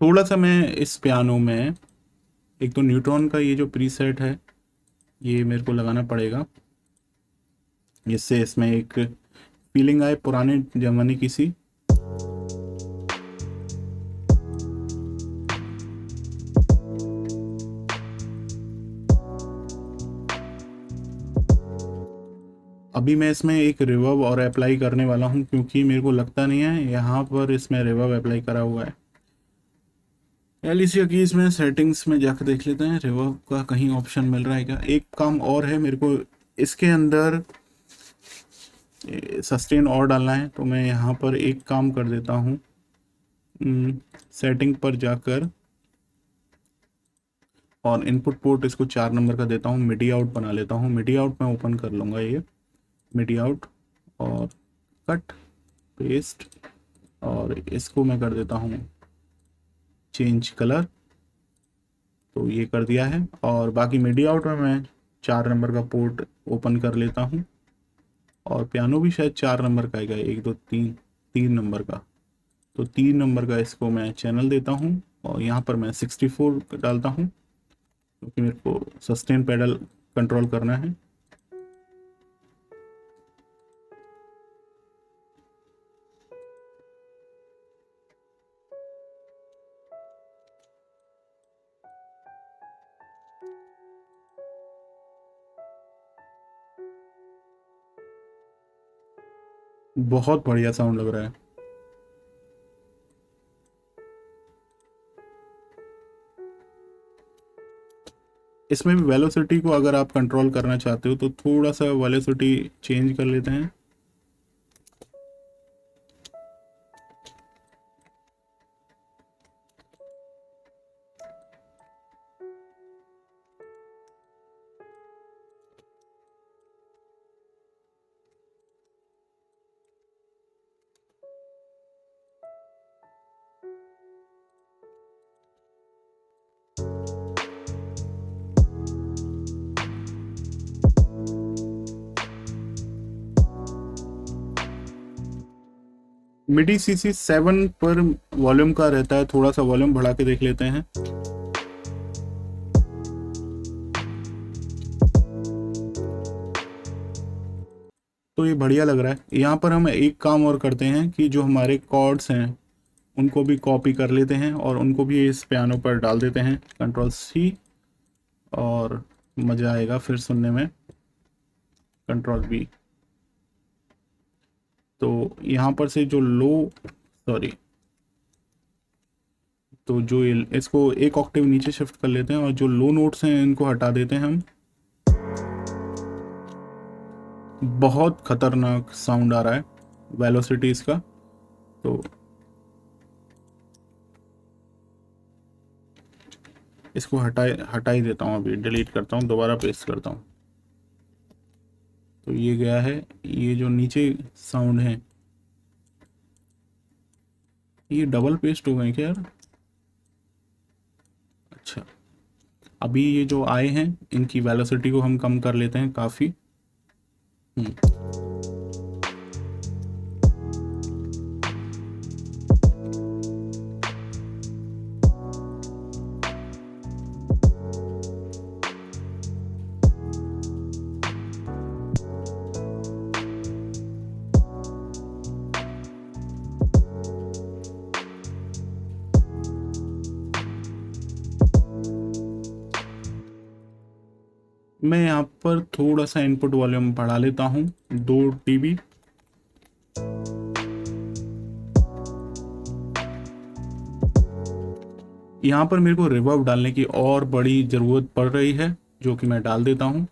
A: थोड़ा सा मैं इस पियानो में एक तो न्यूट्रॉन का ये जो प्रीसेट है ये मेरे को लगाना पड़ेगा, जिससे इसमें एक फीलिंग आए पुराने जमाने की सी। अभी मैं इसमें एक रिवर्ब और अप्लाई करने वाला हूँ, क्योंकि मेरे को लगता नहीं है यहाँ पर इसमें रिवर्ब अप्लाई करा हुआ है। एलिसिया की इसमें सेटिंग्स में जाकर देख लेते हैं रिवर्ब का कहीं ऑप्शन मिल रहा है क्या। एक काम और है मेरे को इसके अंदर सस्टेन और डालना है, तो मैं यहाँ पर एक काम कर देता हूँ। सेटिंग पर जाकर और इनपुट पोर्ट इसको 4 नंबर का देता हूँ। मिडी आउट बना लेता हूँ। मिडी आउट मैं ओपन कर लूँगा ये मिडी आउट, और कट पेस्ट, और इसको मैं कर देता हूँ चेंज कलर। तो ये कर दिया है। और बाकी मिडी आउट में मैं 4 नंबर का पोर्ट ओपन कर लेता हूँ। और पियानो भी शायद 4 नंबर का आएगा, 1 2 3 3 नंबर का। तो 3 नंबर का इसको मैं चैनल देता हूँ, और यहाँ पर मैं 64 डालता हूँ, क्योंकि मेरे को सस्टेन पेडल कंट्रोल करना है। बहुत बढ़िया साउंड लग रहा है। इसमें भी वेलोसिटी को अगर आप कंट्रोल करना चाहते हो तो थोड़ा सा वेलोसिटी चेंज कर लेते हैं। मिडी सीसी 7 पर वॉल्यूम का रहता है, थोड़ा सा वॉल्यूम बढ़ा के देख लेते हैं। तो ये बढ़िया लग रहा है। यहाँ पर हम एक काम और करते हैं कि जो हमारे कॉर्ड्स हैं उनको भी कॉपी कर लेते हैं और उनको भी इस पियानो पर डाल देते हैं, Ctrl+C, और मज़ा आएगा फिर सुनने में, Ctrl+V। तो यहाँ पर से जो लो, सॉरी, तो जो इसको एक ऑक्टेव नीचे शिफ्ट कर लेते हैं और जो लो नोट्स हैं इनको हटा देते हैं हम। बहुत खतरनाक साउंड आ रहा है वेलोसिटी इसका, तो इसको हटा ही देता हूँ, अभी डिलीट करता हूँ, दोबारा पेस्ट करता हूँ। तो ये गया है। ये जो नीचे साउंड है ये डबल पेस्ट हो गए क्या यार? अच्छा, अभी ये जो आए हैं इनकी वेलोसिटी को हम कम कर लेते हैं काफ़ी। मैं यहाँ पर थोड़ा सा इनपुट वॉल्यूम बढ़ा लेता हूँ, 2 dB। यहाँ पर मेरे को रिवर्ब डालने की और बड़ी ज़रूरत पड़ रही है, जो कि मैं डाल देता हूँ।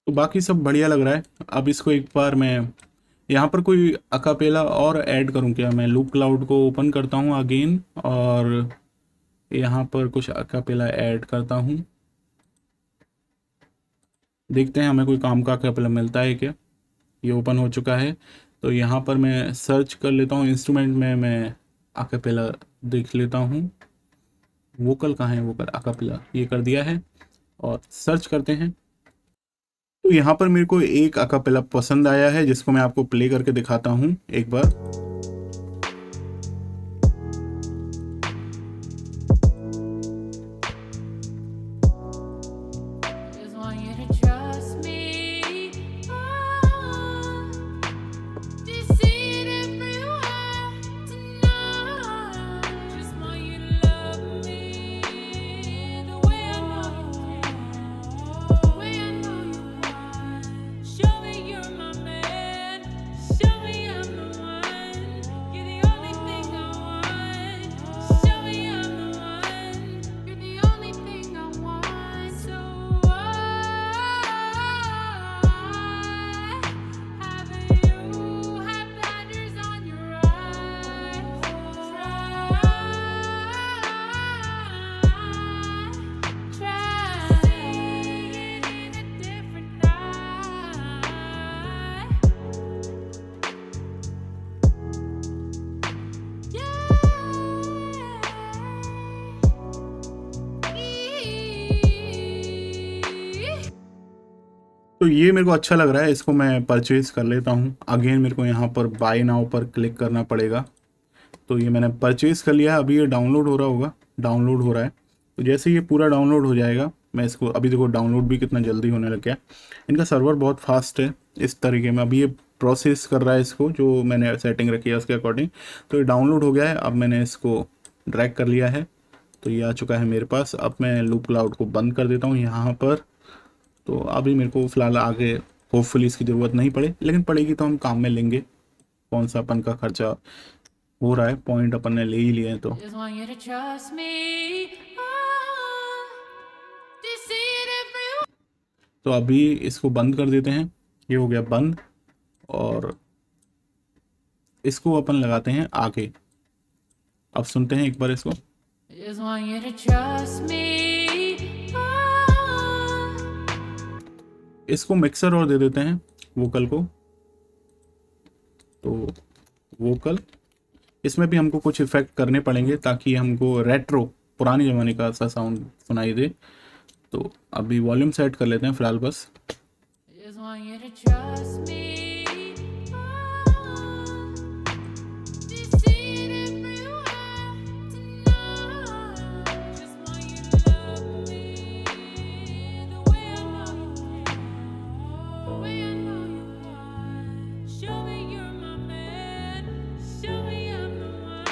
A: तो बाकी सब बढ़िया लग रहा है। अब इसको एक बार मैं यहाँ पर कोई अकापेला और ऐड करूँ क्या? मैं लूप क्लाउड को ओपन करता हूँ अगेन और यहाँ पर कुछ अकापेला ऐड करता हूँ। देखते हैं हमें कोई काम का अकापेला मिलता है क्या। ये ओपन हो चुका है। तो यहाँ पर मैं सर्च कर लेता हूँ इंस्ट्रूमेंट में, मैं अकापेला देख लेता हूँ। वोकल कहाँ है? वोकल अकापेला, ये कर दिया है और सर्च करते हैं। तो यहाँ पर मेरे को एक अकापेला पसंद आया है जिसको मैं आपको प्ले करके दिखाता हूँ एक बार।
B: Just want you to trust me. Oh, just see it everywhere tonight. Just want you to love me the way I know you can, the way I know you want. Show me you're my man. Show me I'm the one. You're the only thing I want. Show me I'm the one. You're the only thing I want. So having you have blinders on your eyes. Try seeing in a different light. Yeah.
A: तो ये मेरे को अच्छा लग रहा है, इसको मैं परचेज़ कर लेता हूँ। अगेन मेरे को यहाँ पर बाय नाउ पर क्लिक करना पड़ेगा। तो ये मैंने परचेज़ कर लिया। अभी ये डाउनलोड हो रहा होगा, डाउनलोड हो रहा है। तो जैसे ये पूरा डाउनलोड हो जाएगा मैं इसको, अभी देखो डाउनलोड भी कितना जल्दी होने लग गया। इनका सर्वर बहुत फास्ट है इस तरीके में। अभी ये प्रोसेस कर रहा है इसको, जो मैंने सेटिंग रखी है उसके अकॉर्डिंग। तो ये डाउनलोड हो गया है। अब मैंने इसको ड्रैग कर लिया है, तो ये आ चुका है मेरे पास। अब मैं लूप क्लाउड को बंद कर देता हूँ यहाँ पर। तो अभी मेरे को फ़िलहाल आगे होपफुली इसकी ज़रूरत नहीं पड़े, लेकिन पड़ेगी तो हम काम में लेंगे। कौन सा अपन का खर्चा हो रहा है, पॉइंट अपन ने ले ही लिए हैं तो।
B: Just want you to trust me. Oh,
A: तो अभी इसको बंद कर देते हैं, ये हो गया बंद। और इसको अपन लगाते हैं आगे। अब सुनते हैं एक बार इसको।
B: Just want you to trust me. Oh,
A: इसको मिक्सर और दे देते हैं वोकल को। तो वोकल, इसमें भी हमको कुछ इफेक्ट करने पड़ेंगे ताकि हमको रेट्रो पुराने ज़माने का सा साउंड सुनाई दे। तो अभी वॉल्यूम सेट कर लेते हैं फ़िलहाल बस।
B: just want you to trust me. Oh, just see it everywhere tonight. Just want you to love me the way I know you can, the way I know you want. Show me you're my man. Show me I'm the one.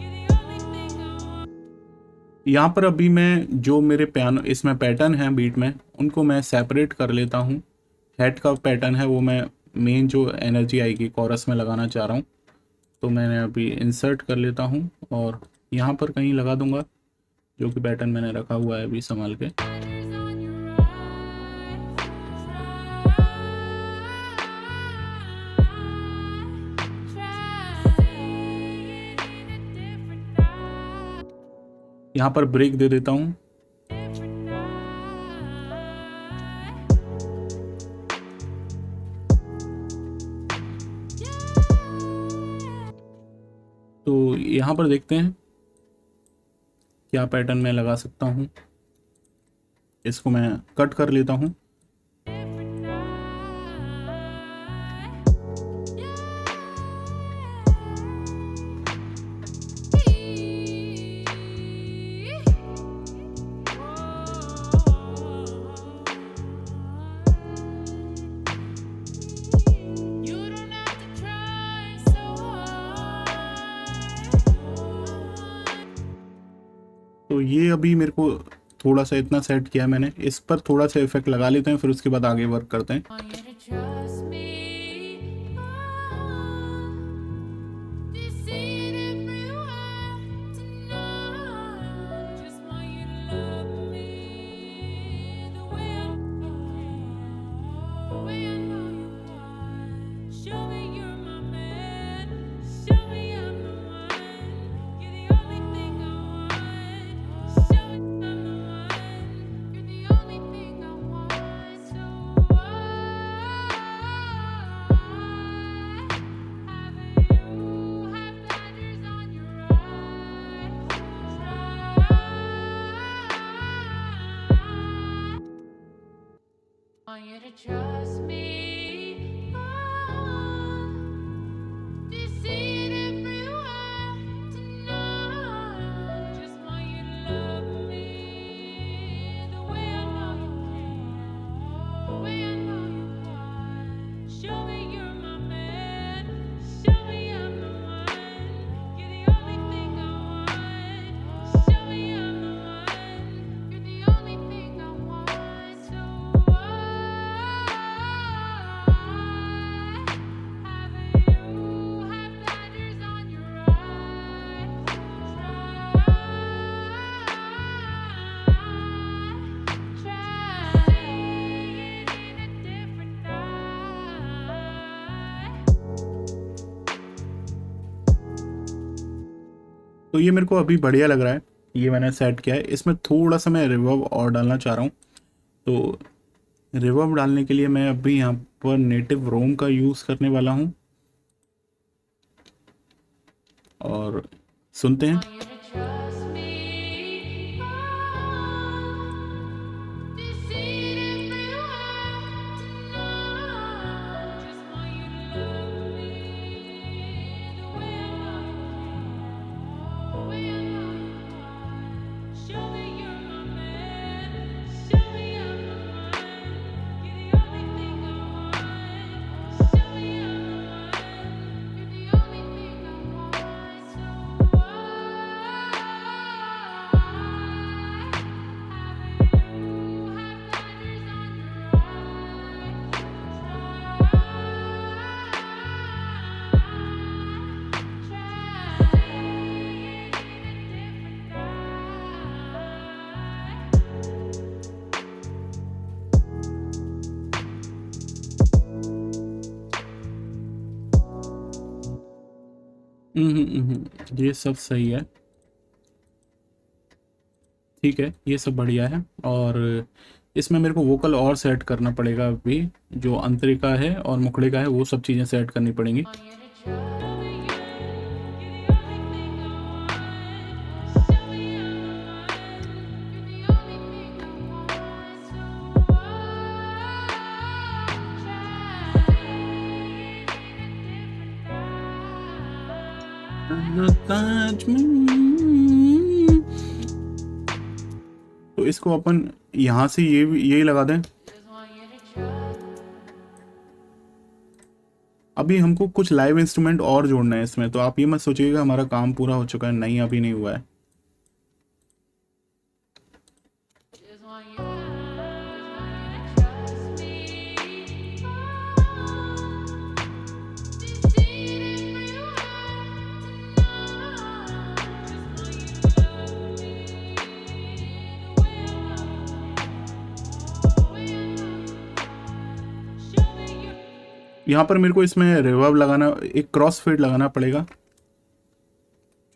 B: You're the only thing I want.
A: यहाँ पर अभी मैं जो मेरे पियानो इसमें पैटर्न हैं बीट में, उनको मैं सेपरेट कर लेता हूँ। हेड का पैटर्न है वो मैं मेन जो एनर्जी आएगी कोरस में लगाना चाह रहा हूँ, तो मैंने अभी इंसर्ट कर लेता हूँ और यहाँ पर कहीं लगा दूँगा, जो कि पैटर्न मैंने रखा हुआ है अभी संभाल के।
B: Fires on your eyes. Try seeing it in a different light.
A: यहाँ पर ब्रेक दे देता हूँ।
B: Different light.
A: तो यहाँ पर देखते हैं क्या पैटर्न मैं लगा सकता हूँ। इसको मैं कट कर लेता हूँ।
B: Different light. You don't have to try so hard.
A: तो ये अभी मेरे को थोड़ा सा इतना सेट किया मैंने, इस पर थोड़ा सा इफेक्ट लगा लेते हैं, फिर उसके बाद आगे वर्क करते हैं।
B: Want you to trust me. Oh, just see it everywhere tonight. Just want you to love me the way I know you can, the way I know you want. Show me you're my man. Show me I'm the one. You're the only thing I want. Show me I'm the one. You're the only thing I want. So you have blinders on your eyes. Want you to trust me. Oh, just see it everywhere tonight. Just want you to love me the way I know you can, the way I know you want. Show me you're my man. Show me I'm the one. You're the only thing I want. Show me I'm the one. You're the only thing I want. So you have blinders on your eyes. Try seeing it in a different light.
A: तो ये मेरे को अभी बढ़िया लग रहा है, ये मैंने सेट किया है। इसमें थोड़ा सा मैं रिवर्ब और डालना चाह रहा हूँ। तो रिवर्ब डालने के लिए मैं अभी यहाँ पर नेटिव रोम का यूज़ करने वाला हूँ और सुनते हैं।
B: Want you to trust me. Oh, just see it everywhere tonight. Just want you to love me the way I know you can, the way I know you want. Show me you're my man. Show me I'm the one. You're the only thing I want. Show me I'm the one. You're the only thing I want. So
C: ये सब सही है, ठीक है, ये सब बढ़िया है। और इसमें मेरे को वोकल और सेट करना पड़ेगा अभी, जो अंतरिका है और मुखड़े का है वो सब चीज़ें सेट करनी पड़ेंगी। तो इसको अपन यहाँ से यही लगा दें। अभी हमको कुछ लाइव इंस्ट्रूमेंट और जोड़ना है इसमें, तो आप ये मत सोचिएगा हमारा काम पूरा हो चुका है, नहीं अभी नहीं हुआ है। यहाँ पर मेरे को इसमें रिवर्ब लगाना, एक क्रॉस फेड लगाना पड़ेगा,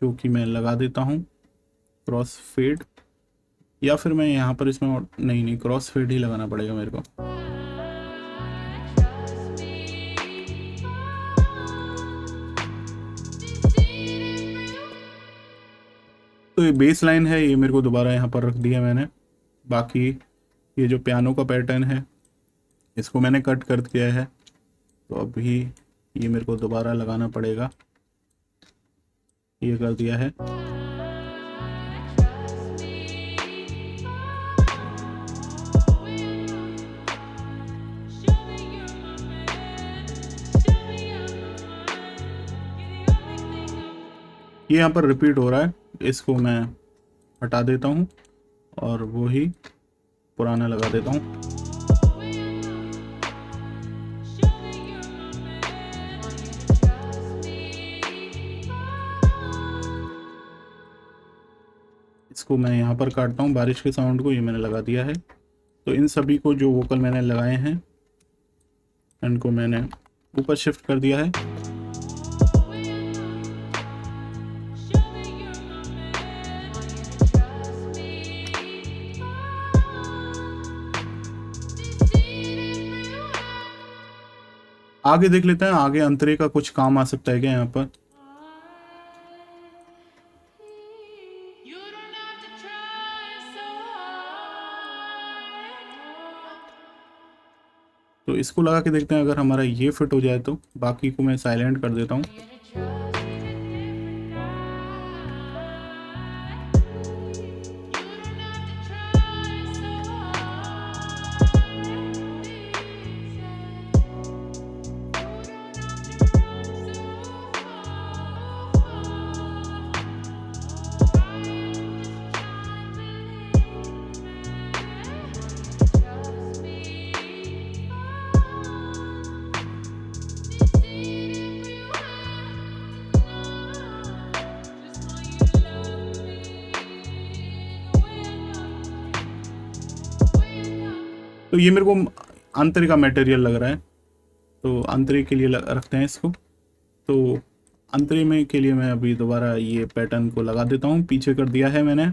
C: जो कि मैं लगा देता हूँ क्रॉस फेड। या फिर मैं यहाँ पर इसमें नहीं क्रॉस फेड ही लगाना पड़ेगा मेरे को। तो ये बेस लाइन है, ये मेरे को दोबारा यहाँ पर रख दिया मैंने। बाकी ये जो पियानो का पैटर्न है इसको मैंने कट कर दिया है, तो अभी ये मेरे को दोबारा लगाना पड़ेगा, ये कर दिया है। ये यहाँ पर रिपीट हो रहा है, इसको मैं हटा देता हूँ और वो ही पुराना लगा देता हूँ। इसको मैं यहाँ पर काटता हूँ, बारिश के साउंड को ये मैंने लगा दिया है। तो इन सभी को जो वोकल मैंने लगाए हैं इनको मैंने ऊपर शिफ्ट कर दिया है। आगे देख लेते हैं, आगे अंतरे का कुछ काम आ सकता है क्या यहाँ पर। तो इसको लगा के देखते हैं, अगर हमारा ये फिट हो जाए तो बाकी को मैं साइलेंट कर देता हूँ। तो ये मेरे को अंतरे का मटेरियल लग रहा है, तो अंतरे के लिए रखते हैं इसको। तो अंतरे में के लिए मैं अभी दोबारा ये पैटर्न को लगा देता हूँ, पीछे कर दिया है मैंने।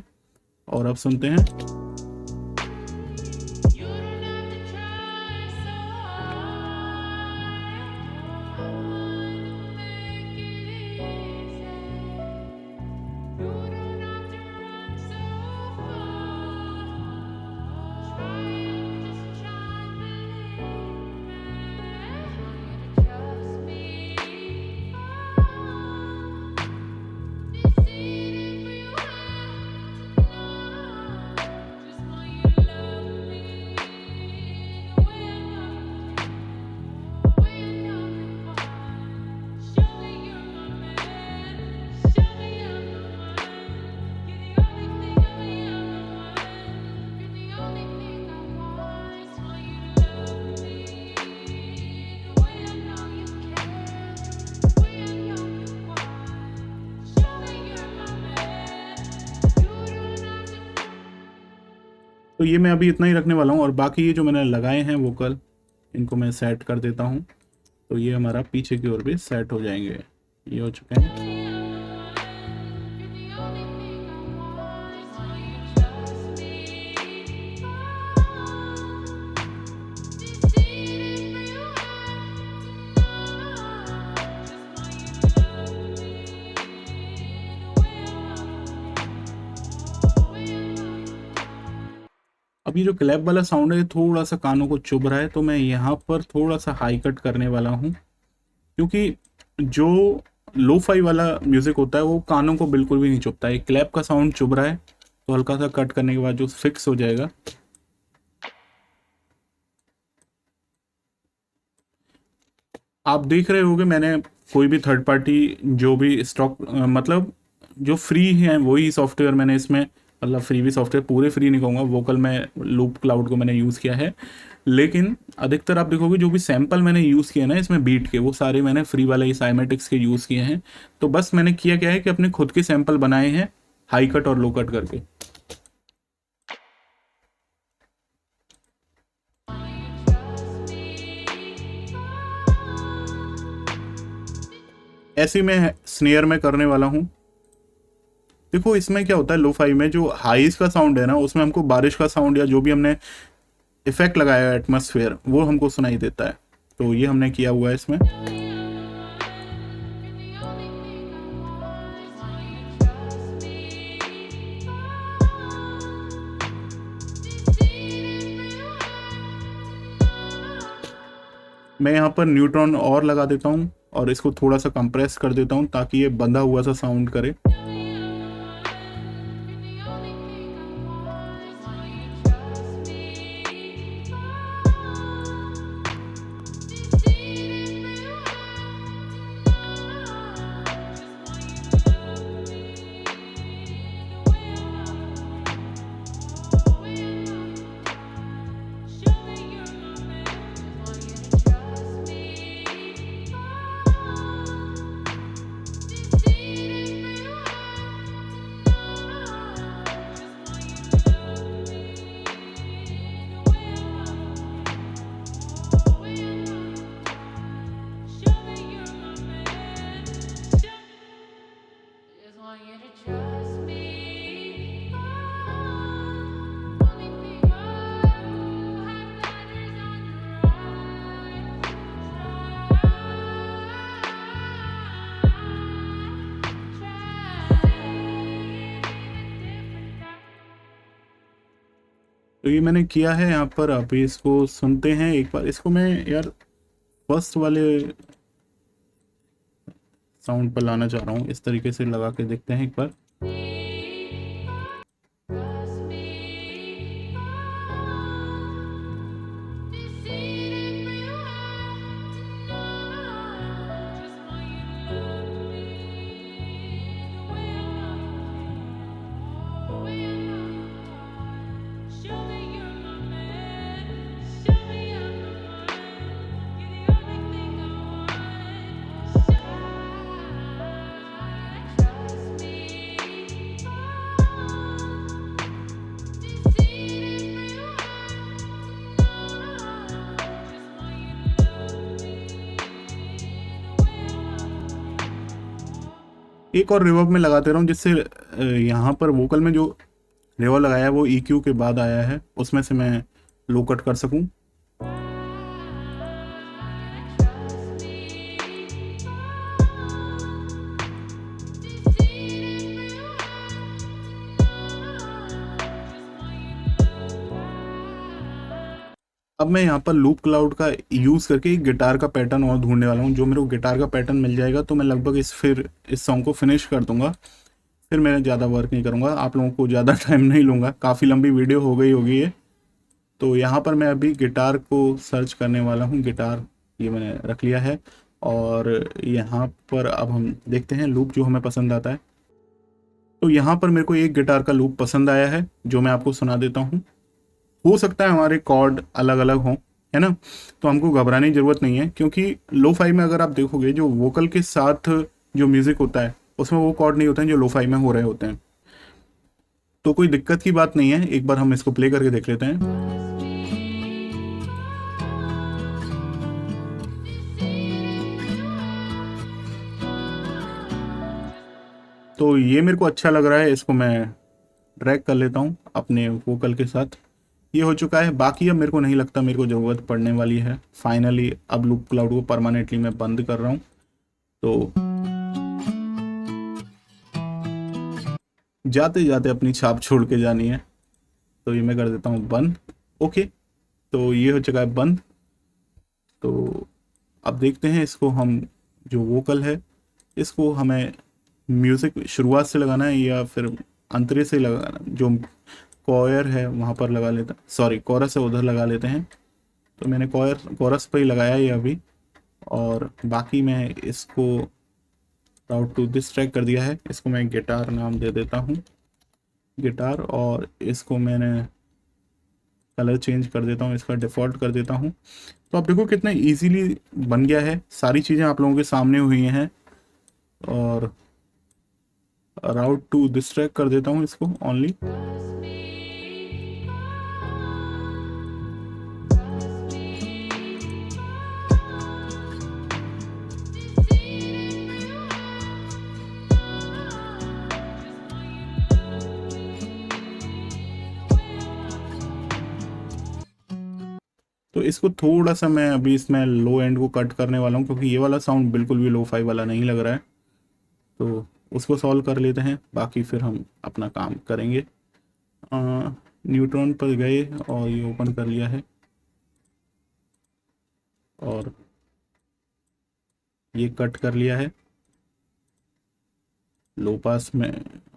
C: और अब सुनते हैं। तो ये मैं अभी इतना ही रखने वाला हूँ, और बाकी ये जो मैंने लगाए हैं वोकल इनको मैं सेट कर देता हूँ। तो ये हमारा पीछे की ओर भी सेट हो जाएंगे। ये हो चुके हैं। अब ये जो क्लैप वाला साउंड है थोड़ा सा कानों को चुभ रहा है, तो मैं यहाँ पर थोड़ा सा हाई कट करने वाला हूँ, क्योंकि जो लो फाई वाला म्यूज़िक होता है वो कानों को बिल्कुल भी नहीं चुभता है। क्लैप का साउंड चुभ रहा है, तो हल्का सा कट करने के बाद जो फिक्स हो जाएगा। आप देख रहे होगे मैंने कोई भी थर्ड पार्टी जो भी स्टॉक मतलब जो फ्री है वही सॉफ्टवेयर मैंने इसमें, मतलब फ्री भी सॉफ्टवेयर, पूरे फ्री नहीं कहूँगा, वोकल में लूप क्लाउड को मैंने यूज़ किया है, लेकिन अधिकतर आप देखोगे जो भी सैंपल मैंने यूज़ किए ना इसमें बीट के, वो सारे मैंने फ्री वाले ही साइमेटिक्स के यूज़ किए हैं। तो बस मैंने किया क्या है कि अपने खुद के सैंपल बनाए हैं हाई कट और लो कट करके। ऐसे ही मैं स्नेयर में करने वाला हूँ। देखो इसमें क्या होता है, लो फाई में जो हाईज का साउंड है ना उसमें हमको बारिश का साउंड या जो भी हमने इफेक्ट लगाया है एटमॉस्फेयर वो हमको सुनाई देता है, तो ये हमने किया हुआ है इसमें। मैं यहाँ पर न्यूट्रॉन और लगा देता हूँ और इसको थोड़ा सा कंप्रेस कर देता हूँ ताकि ये बंधा हुआ सा साउंड करे।
B: Just want you to trust me. Only thing you have that is on your
C: तो ये मैंने किया है यहाँ पर। अभी इसको सुनते हैं एक बार। इसको मैं यार फर्स्ट वाले साउंड पर लाना चाह रहा हूँ, इस तरीके से लगा के देखते हैं एक बार। एक और रिवर्ब में लगाते रहा हूँ, जिससे यहाँ पर वोकल में जो रिवर्ब लगाया है वो EQ के बाद आया है, उसमें से मैं लो कट कर सकूँ। अब मैं यहाँ पर लूप क्लाउड का यूज़ करके एक गिटार का पैटर्न और ढूंढने वाला हूँ। जो मेरे को गिटार का पैटर्न मिल जाएगा तो मैं लगभग इस सॉन्ग को फिनिश कर दूंगा। फिर मैं ज़्यादा वर्क नहीं करूँगा, आप लोगों को ज़्यादा टाइम नहीं लूँगा, काफ़ी लंबी वीडियो हो गई होगी ये। तो यहाँ पर मैं अभी गिटार को सर्च करने वाला हूँ। गिटार ये मैंने रख लिया है और यहाँ पर अब हम देखते हैं लूप जो हमें पसंद आता है। तो यहाँ पर मेरे को एक गिटार का लूप पसंद आया है जो मैं आपको सुना देता हूँ। हो सकता है हमारे कॉर्ड अलग अलग हों, है ना, तो हमको घबराने की ज़रूरत नहीं है, क्योंकि लो फाई में अगर आप देखोगे जो वोकल के साथ जो म्यूज़िक होता है उसमें वो कॉर्ड नहीं होते हैं जो लो फाई में हो रहे होते हैं। तो कोई दिक्कत की बात नहीं है। एक बार हम इसको प्ले करके देख लेते हैं। तो ये मेरे को अच्छा लग रहा है, इसको मैं ड्रैग कर लेता हूँ अपने वोकल के साथ। ये हो चुका है। बाकी अब मेरे को नहीं लगता मेरे को ज़रूरत पड़ने वाली है। फाइनली अब लूप क्लाउड को परमानेंटली मैं बंद कर रहा हूँ। तो जाते जाते अपनी छाप छोड़ के जानी है। तो ये मैं कर देता हूँ बंद। ओके, तो ये हो चुका है बंद। तो अब देखते हैं इसको हम, जो वोकल है इसको हमें म्यूज़िक शुरुआत से लगाना है या फिर अंतरे से लगाना, जो कॉयर है वहाँ पर लगा लेता, सॉरी कोरस है उधर लगा लेते हैं। तो मैंने कोरस पर ही लगाया ये अभी, और बाकी मैं इसको राउट टू दिस ट्रैक कर दिया है। इसको मैं गिटार नाम दे देता हूँ, गिटार, और इसको मैंने कलर चेंज कर देता हूँ, इसका डिफ़ॉल्ट कर देता हूँ। तो आप देखो कितना इजीली बन गया है, सारी चीज़ें आप लोगों के सामने हुई हैं। और राउट टू दिस ट्रैक कर देता हूँ इसको ओनली। तो इसको थोड़ा सा मैं अभी इसमें लो एंड को कट करने वाला हूँ, क्योंकि ये वाला साउंड बिल्कुल भी लो फाई वाला नहीं लग रहा है। तो उसको सॉल्व कर लेते हैं, बाकी फिर हम अपना काम करेंगे। न्यूट्रॉन पर गए और ये ओपन कर लिया है, और ये कट कर लिया है, लो पास में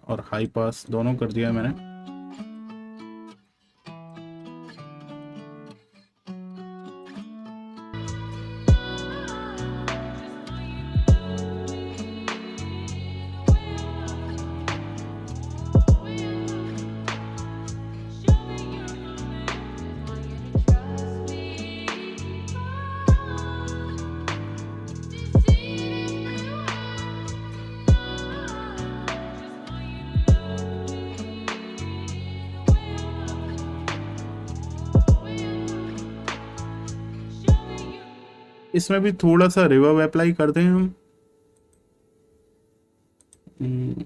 C: और हाई पास दोनों कर दिया है मैंने। इसमें भी थोड़ा सा रिवर्ब अप्लाई करते हैं हम। हम्म,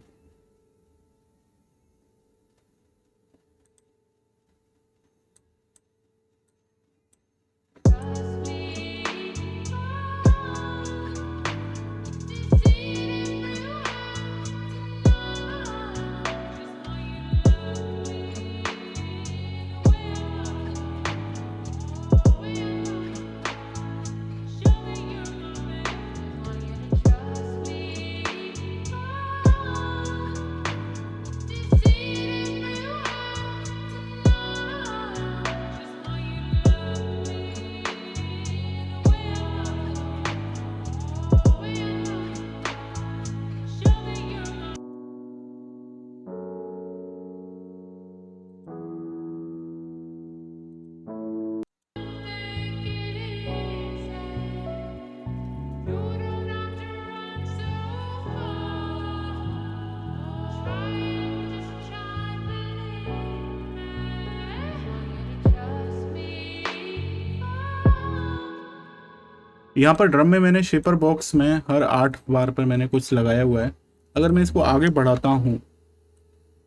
C: यहाँ पर ड्रम में मैंने शेपर बॉक्स में हर 8 बार पर मैंने कुछ लगाया हुआ है। अगर मैं इसको आगे बढ़ाता हूँ,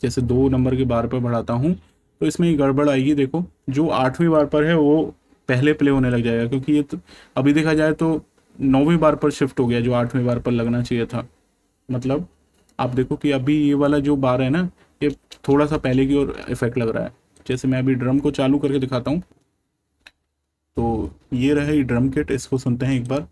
C: जैसे 2 नंबर के बार पर बढ़ाता हूँ, तो इसमें ये गड़बड़ आएगी। देखो जो 8वीं बार पर है वो पहले प्ले होने लग जाएगा, क्योंकि ये तो अभी देखा जाए तो 9वीं बार पर शिफ्ट हो गया, जो 8वीं बार पर लगना चाहिए था। मतलब आप देखो कि अभी ये वाला जो बार है ना, ये थोड़ा सा पहले की ओर इफेक्ट लग रहा है। जैसे मैं अभी ड्रम को चालू करके दिखाता हूँ, तो ये रहे ड्रम किट, इसको सुनते हैं एक बार।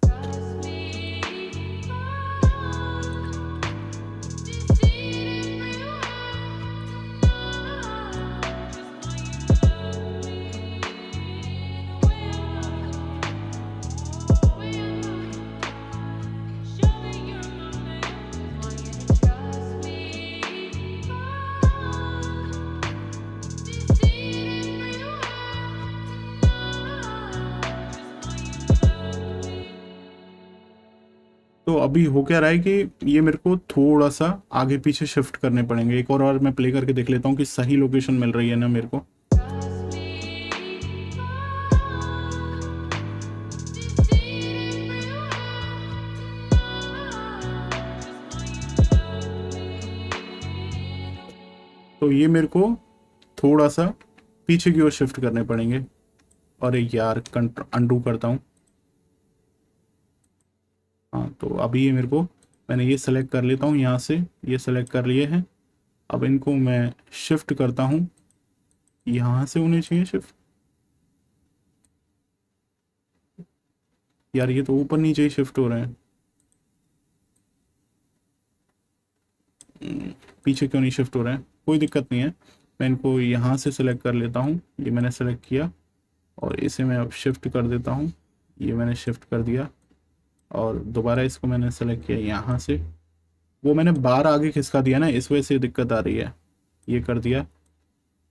C: तो अभी हो क्या रहा है कि ये मेरे को थोड़ा सा आगे पीछे शिफ्ट करने पड़ेंगे। एक और बार मैं प्ले करके देख लेता हूँ कि सही लोकेशन मिल रही है ना मेरे को। तो ये मेरे को थोड़ा सा पीछे की ओर शिफ्ट करने पड़ेंगे। और एक यार अंडू करता हूँ। हाँ, तो अभी ये मेरे को, मैंने ये सेलेक्ट कर लेता हूँ, यहाँ से ये सेलेक्ट कर लिए हैं। अब इनको मैं शिफ्ट करता हूँ यहाँ से होने चाहिए शिफ्ट। यार ये तो ऊपर नीचे ही शिफ्ट हो रहे हैं, पीछे क्यों नहीं शिफ्ट हो रहे हैं? कोई दिक्कत नहीं है, मैं इनको यहाँ से सिलेक्ट कर लेता हूँ। ये मैंने सेलेक्ट किया और इसे मैं अब शिफ्ट कर देता हूँ। ये मैंने शिफ्ट कर दिया और दोबारा इसको मैंने सेलेक्ट किया यहाँ से। वो मैंने बार आगे खिसका दिया ना, इस वजह से दिक्कत आ रही है। ये कर दिया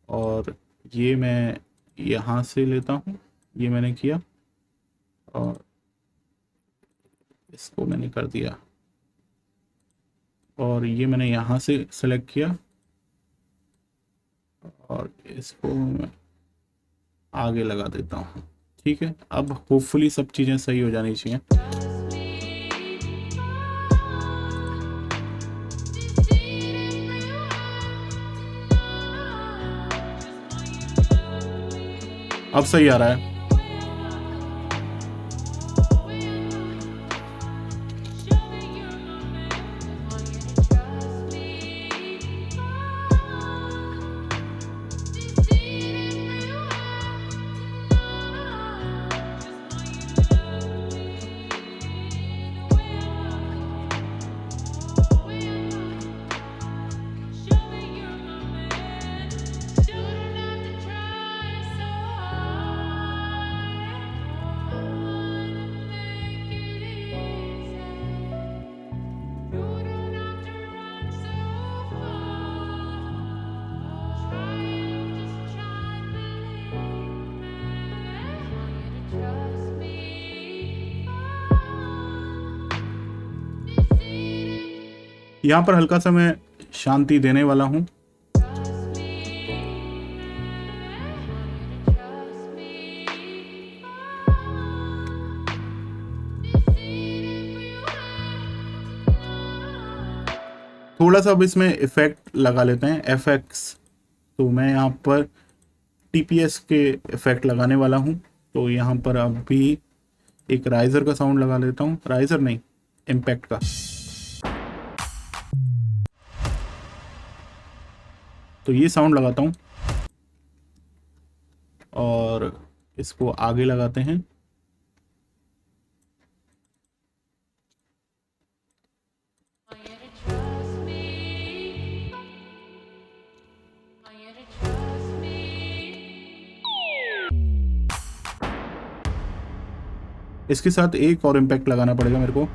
C: और ये मैं यहाँ से लेता हूँ, ये मैंने किया और इसको मैंने कर दिया और ये मैंने यहाँ से सेलेक्ट किया और इसको मैं आगे लगा देता हूँ। ठीक है, अब होपफुली सब चीज़ें सही हो जानी चाहिए। अब सही आ रहा है। यहाँ पर हल्का सा मैं शांति देने वाला हूँ। थोड़ा सा अब इसमें इफेक्ट लगा लेते हैं, एफएक्स। तो मैं यहाँ पर टीपीएस के इफेक्ट लगाने वाला हूँ। तो यहाँ पर अभी एक राइजर का साउंड लगा लेता हूँ, राइजर नहीं, इम्पैक्ट का। तो ये साउंड लगाता हूँ और इसको आगे लगाते हैं। इसके साथ एक और इम्पैक्ट लगाना पड़ेगा मेरे को।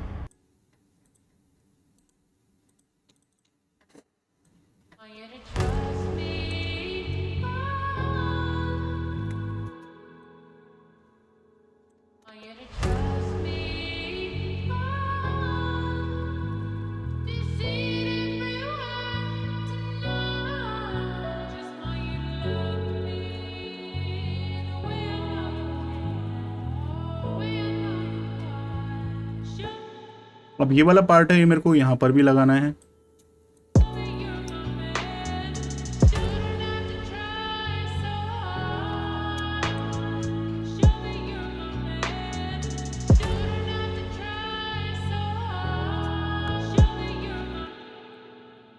C: अब ये वाला पार्ट है, ये मेरे को यहाँ पर भी लगाना है।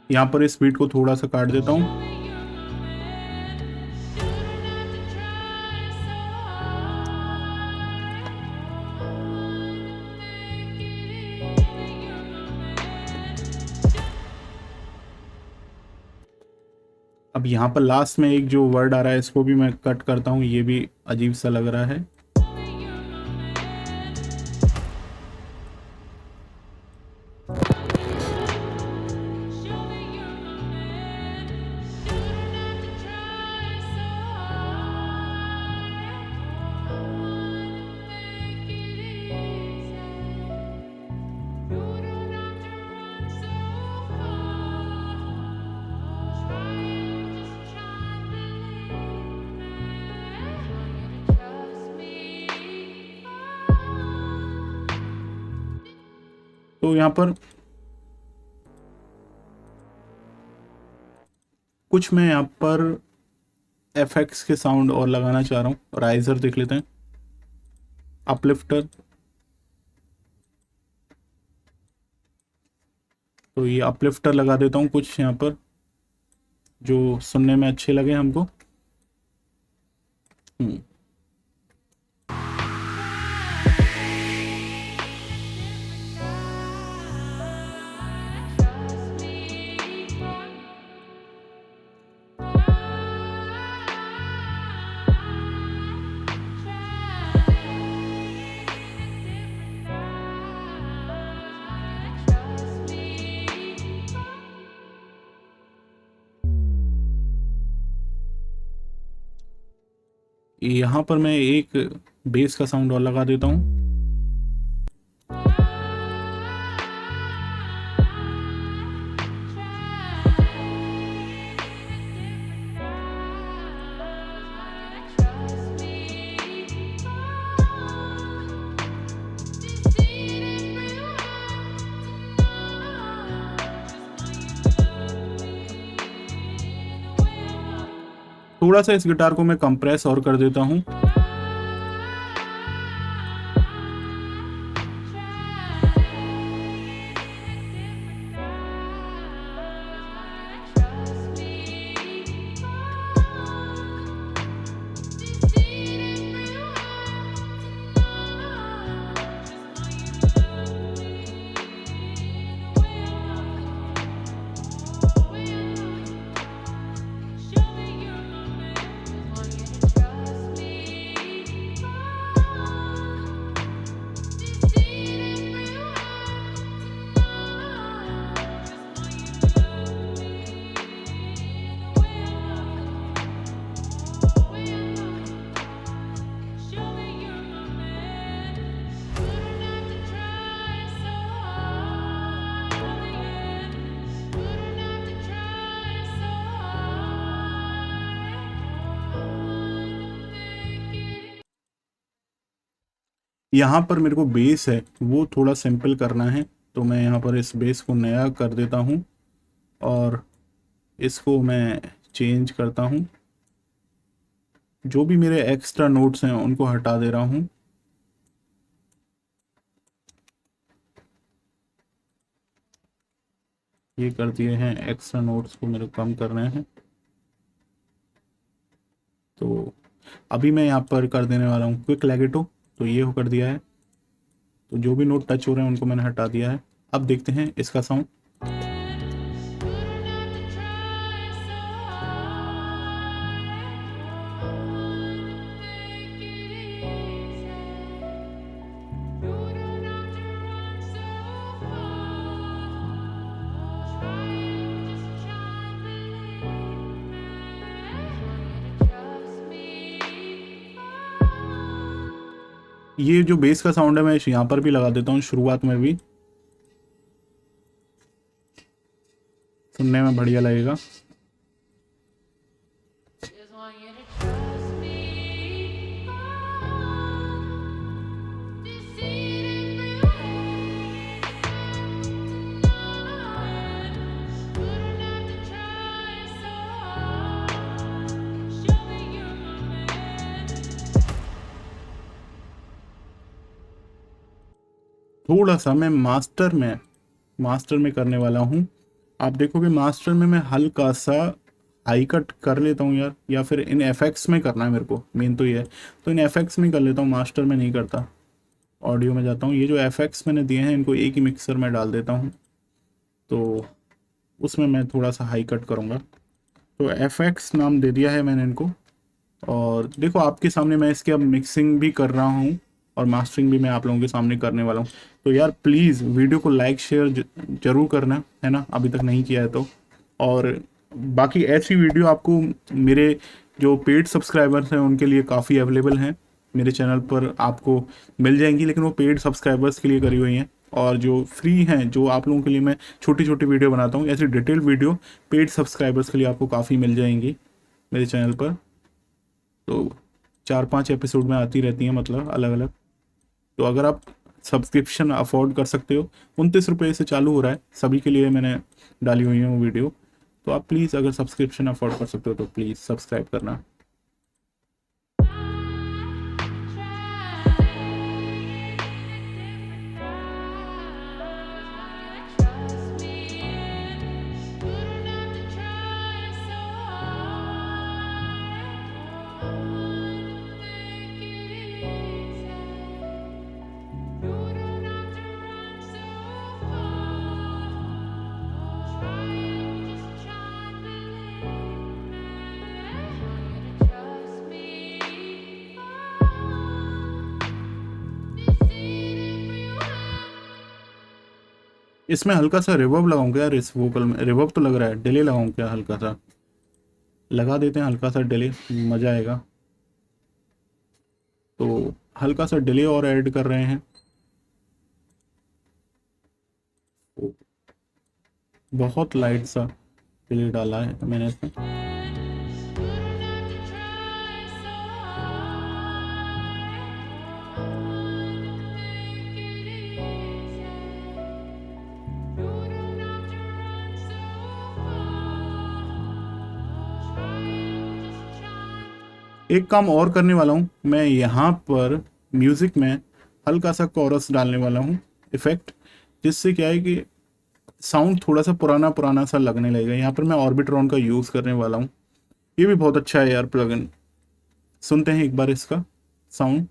C: यहाँ पर इस बीट को थोड़ा सा काट देता हूँ। अब यहाँ पर लास्ट में एक जो वर्ड आ रहा है, इसको भी मैं कट करता हूँ, ये भी अजीब सा लग रहा है। तो यहाँ पर कुछ मैं यहाँ पर एफएक्स के साउंड और लगाना चाह रहा हूँ। राइजर देख लेते हैं, अपलिफ्टर। तो ये अपलिफ्टर लगा देता हूँ कुछ यहाँ पर, जो सुनने में अच्छे लगे हमको। यहाँ पर मैं एक बेस का साउंड और लगा देता हूँ। थोड़ा सा इस गिटार को मैं कंप्रेस और कर देता हूँ। यहाँ पर मेरे को बेस है वो थोड़ा सिंपल करना है, तो मैं यहाँ पर इस बेस को नया कर देता हूँ और इसको मैं चेंज करता हूँ। जो भी मेरे एक्स्ट्रा नोट्स हैं उनको हटा दे रहा हूँ। ये कर दिए हैं, एक्स्ट्रा नोट्स को मेरे को कम करने हैं। तो अभी मैं यहाँ पर कर देने वाला हूँ क्विक लेगेटो, तो ये हो कर दिया है। तो जो भी नोट टच हो रहे हैं उनको मैंने हटा दिया है। अब देखते हैं इसका साउंड। ये जो बेस का साउंड है मैं यहाँ पर भी लगा देता हूँ, शुरुआत में भी सुनने में बढ़िया लगेगा।
B: Just want you to trust me. Deceive everywhere. Wouldn't have to try so hard. Show me you're my man.
C: थोड़ा सा मैं मास्टर में करने वाला हूँ। आप देखोगे मास्टर में मैं हल्का सा हाई कट कर लेता हूँ यार, या फिर इन एफेक्ट्स में करना है मेरे को, मेन तो ये है। तो इन एफेक्ट्स में कर लेता हूँ, मास्टर में नहीं करता। ऑडियो में जाता हूँ, ये जो एफेक्ट्स मैंने दिए हैं इनको एक ही मिक्सर में डाल देता हूँ, तो उसमें मैं थोड़ा सा हाई कट करूँगा। तो एफेक्ट्स नाम दे दिया है मैंने इनको। और देखो आपके सामने मैं इसकी अब मिक्सिंग भी कर रहा हूँ और मास्टरिंग भी मैं आप लोगों के सामने करने वाला हूँ। तो यार प्लीज़ वीडियो को लाइक शेयर जरूर करना है ना, अभी तक नहीं किया है तो। और बाकी ऐसी वीडियो आपको मेरे जो पेड सब्सक्राइबर्स हैं उनके लिए काफ़ी अवेलेबल हैं मेरे चैनल पर, आपको मिल जाएंगी, लेकिन वो पेड सब्सक्राइबर्स के लिए करी हुई हैं। और जो फ्री हैं, जो आप लोगों के लिए मैं छोटी छोटी वीडियो बनाता हूँ, ऐसी डिटेल वीडियो पेड सब्सक्राइबर्स के लिए आपको काफ़ी मिल जाएंगी मेरे चैनल पर। तो 4-5 एपिसोड में आती रहती हैं, मतलब अलग अलग। तो अगर आप सब्सक्रिप्शन अफोर्ड कर सकते हो, 29 रुपये से चालू हो रहा है, सभी के लिए मैंने डाली हुई है वो वीडियो। तो आप प्लीज़ अगर सब्सक्रिप्शन अफोर्ड कर सकते हो तो प्लीज़ सब्सक्राइब करना। इसमें हल्का सा रिवर्ब लगाऊं क्या यार, इस वोकल में रिवर्ब तो लग रहा है, डिले लगाऊं क्या, हल्का सा लगा देते हैं, हल्का सा डिले, मज़ा आएगा। तो हल्का सा डिले और ऐड कर रहे हैं। बहुत लाइट सा डिले डाला है मैंने इसमें। एक काम और करने वाला हूँ मैं, यहाँ पर म्यूज़िक में हल्का सा कोरस डालने वाला हूँ इफ़ेक्ट, जिससे क्या है कि साउंड थोड़ा सा पुराना पुराना सा लगने लगेगा। यहाँ पर मैं ऑर्बिट्रॉन का यूज़ करने वाला हूँ। ये भी बहुत अच्छा है यार प्लगइन। सुनते हैं एक बार इसका साउंड।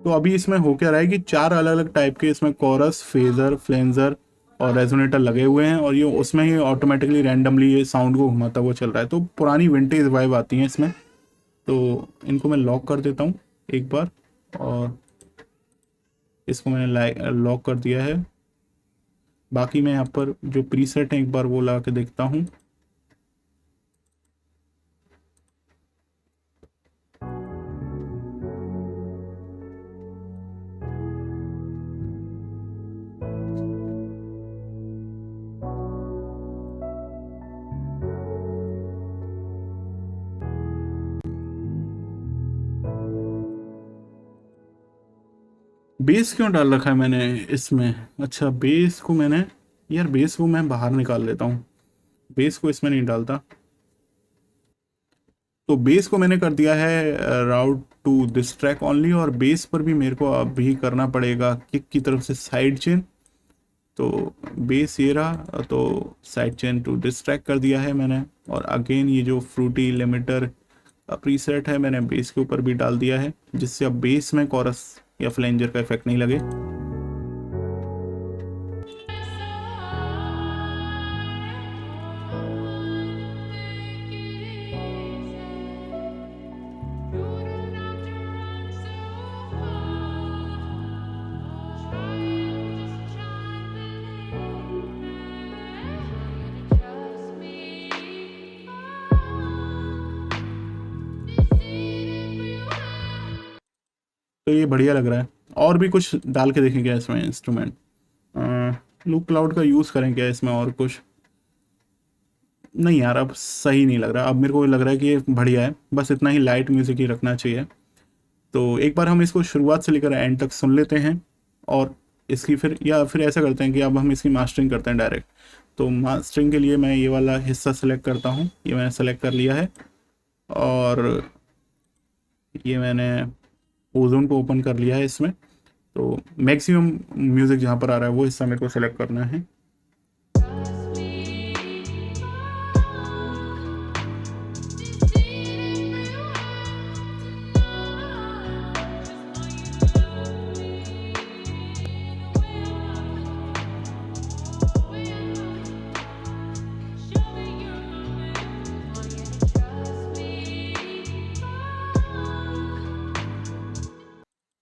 C: तो अभी इसमें हो क्या रहा है कि 4 अलग अलग टाइप के इसमें कोरस, फेजर, फ्लेंजर और रेजोनेटर लगे हुए हैं, और ये उसमें ही ऑटोमेटिकली रैंडमली ये साउंड को घुमाता हुआ चल रहा है। तो पुरानी विंटेज वाइब आती है इसमें। तो इनको मैं लॉक कर देता हूँ एक बार, और इसको मैंने लॉक कर दिया है। बाकी मैं यहाँ पर जो प्रीसेट है एक बार वो ला के देखता हूँ। बेस क्यों डाल रखा है मैंने इसमें? अच्छा, बेस को मैंने, यार बेस को मैं बाहर निकाल लेता हूँ, बेस को इसमें नहीं डालता। तो बेस को मैंने कर दिया है राउट टू दिस ट्रैक ओनली, और बेस पर भी मेरे को अभी करना पड़ेगा किक की तरफ से साइड चेन। तो बेस ये रहा, तो side chain to this track कर दिया है मैंने। और अगेन ये जो फ्रूटी लिमिटर का प्रीसेट है मैंने बेस के ऊपर भी डाल दिया है, जिससे अब बेस में कोरस या फ्लेंजर का इफेक्ट नहीं लगे। तो ये बढ़िया लग रहा है। और भी कुछ डाल के देखें क्या इसमें इंस्ट्रूमेंट? लूप क्लाउड का यूज़ करें क्या इसमें? और कुछ नहीं यार, अब सही नहीं लग रहा। अब मेरे को लग रहा है कि ये बढ़िया है, बस इतना ही लाइट म्यूज़िक ही रखना चाहिए। तो एक बार हम इसको शुरुआत से लेकर एंड तक सुन लेते हैं, और इसकी फिर ऐसा करते हैं कि अब हम इसकी मास्टरिंग करते हैं डायरेक्ट। तो मास्टरिंग के लिए मैं ये वाला हिस्सा सेलेक्ट करता हूँ, ये मैंने सेलेक्ट कर लिया है। और ये मैंने ओजोन को ओपन कर लिया है इसमें। तो मैक्सिमम म्यूज़िक जहाँ पर आ रहा है वो हिस्सा मेरे को सेलेक्ट करना है।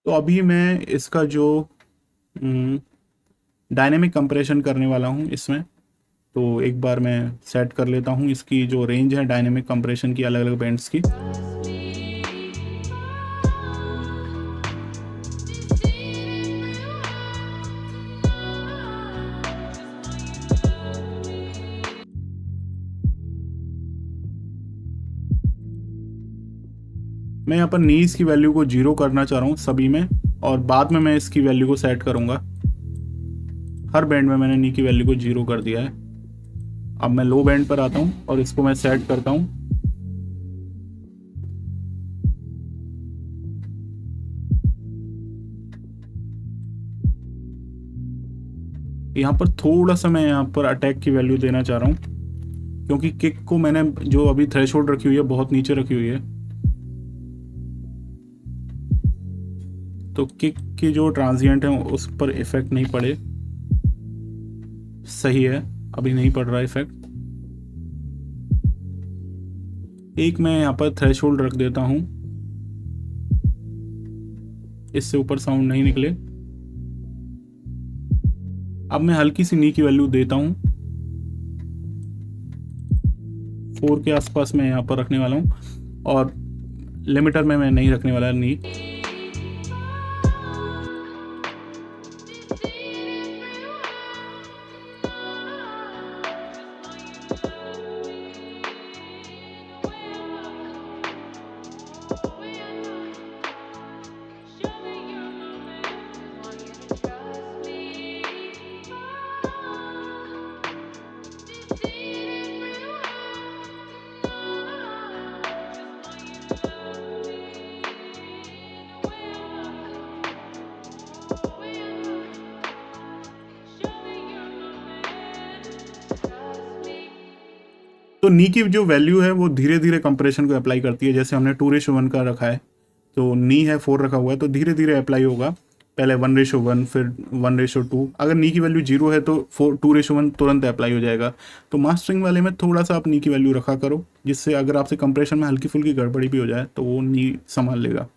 C: तो अभी मैं इसका जो डायनेमिक कंप्रेशन करने वाला हूँ इसमें, तो एक बार मैं सेट कर लेता हूँ इसकी जो रेंज है डायनेमिक कंप्रेशन की अलग अलग बैंड्स की। मैं यहाँ पर नीज की वैल्यू को 0 करना चाह रहा हूँ सभी में, और बाद में मैं इसकी वैल्यू को सेट करूँगा। हर बैंड में मैंने नी की वैल्यू को 0 कर दिया है। अब मैं लो बैंड पर आता हूँ और इसको मैं सेट करता हूँ। यहाँ पर थोड़ा सा मैं यहाँ पर अटैक की वैल्यू देना चाह रहा हूँ, क्योंकि किक को मैंने जो अभी थ्रेशोल्ड रखी हुई है बहुत नीचे रखी हुई है। तो किक की जो ट्रांजिएंट है उस पर इफेक्ट नहीं पड़े। सही है, अभी नहीं पड़ रहा इफेक्ट। एक मैं यहाँ पर थ्रेशोल्ड रख देता हूँ, इससे ऊपर साउंड नहीं निकले। अब मैं हल्की सी नी की वैल्यू देता हूँ, 4 के आसपास मैं यहाँ पर रखने वाला हूँ, और लिमिटर में मैं नहीं रखने वाला नी। तो नी की जो वैल्यू है वो धीरे धीरे कंप्रेशन को अप्लाई करती है। जैसे हमने 2:1 का रखा है, तो नी है 4 रखा हुआ है, तो धीरे धीरे अप्लाई होगा। पहले 1:1, फिर 1:2। अगर नी की वैल्यू 0 है तो 2:1 तुरंत अप्लाई हो जाएगा। तो मास्टरिंग वाले में थोड़ा सा आप नी की वैल्यू रखा करो, जिससे अगर आपसे कंप्रेशन में हल्की फुल्की गड़बड़ी भी हो जाए तो वो नी संभाल लेगा।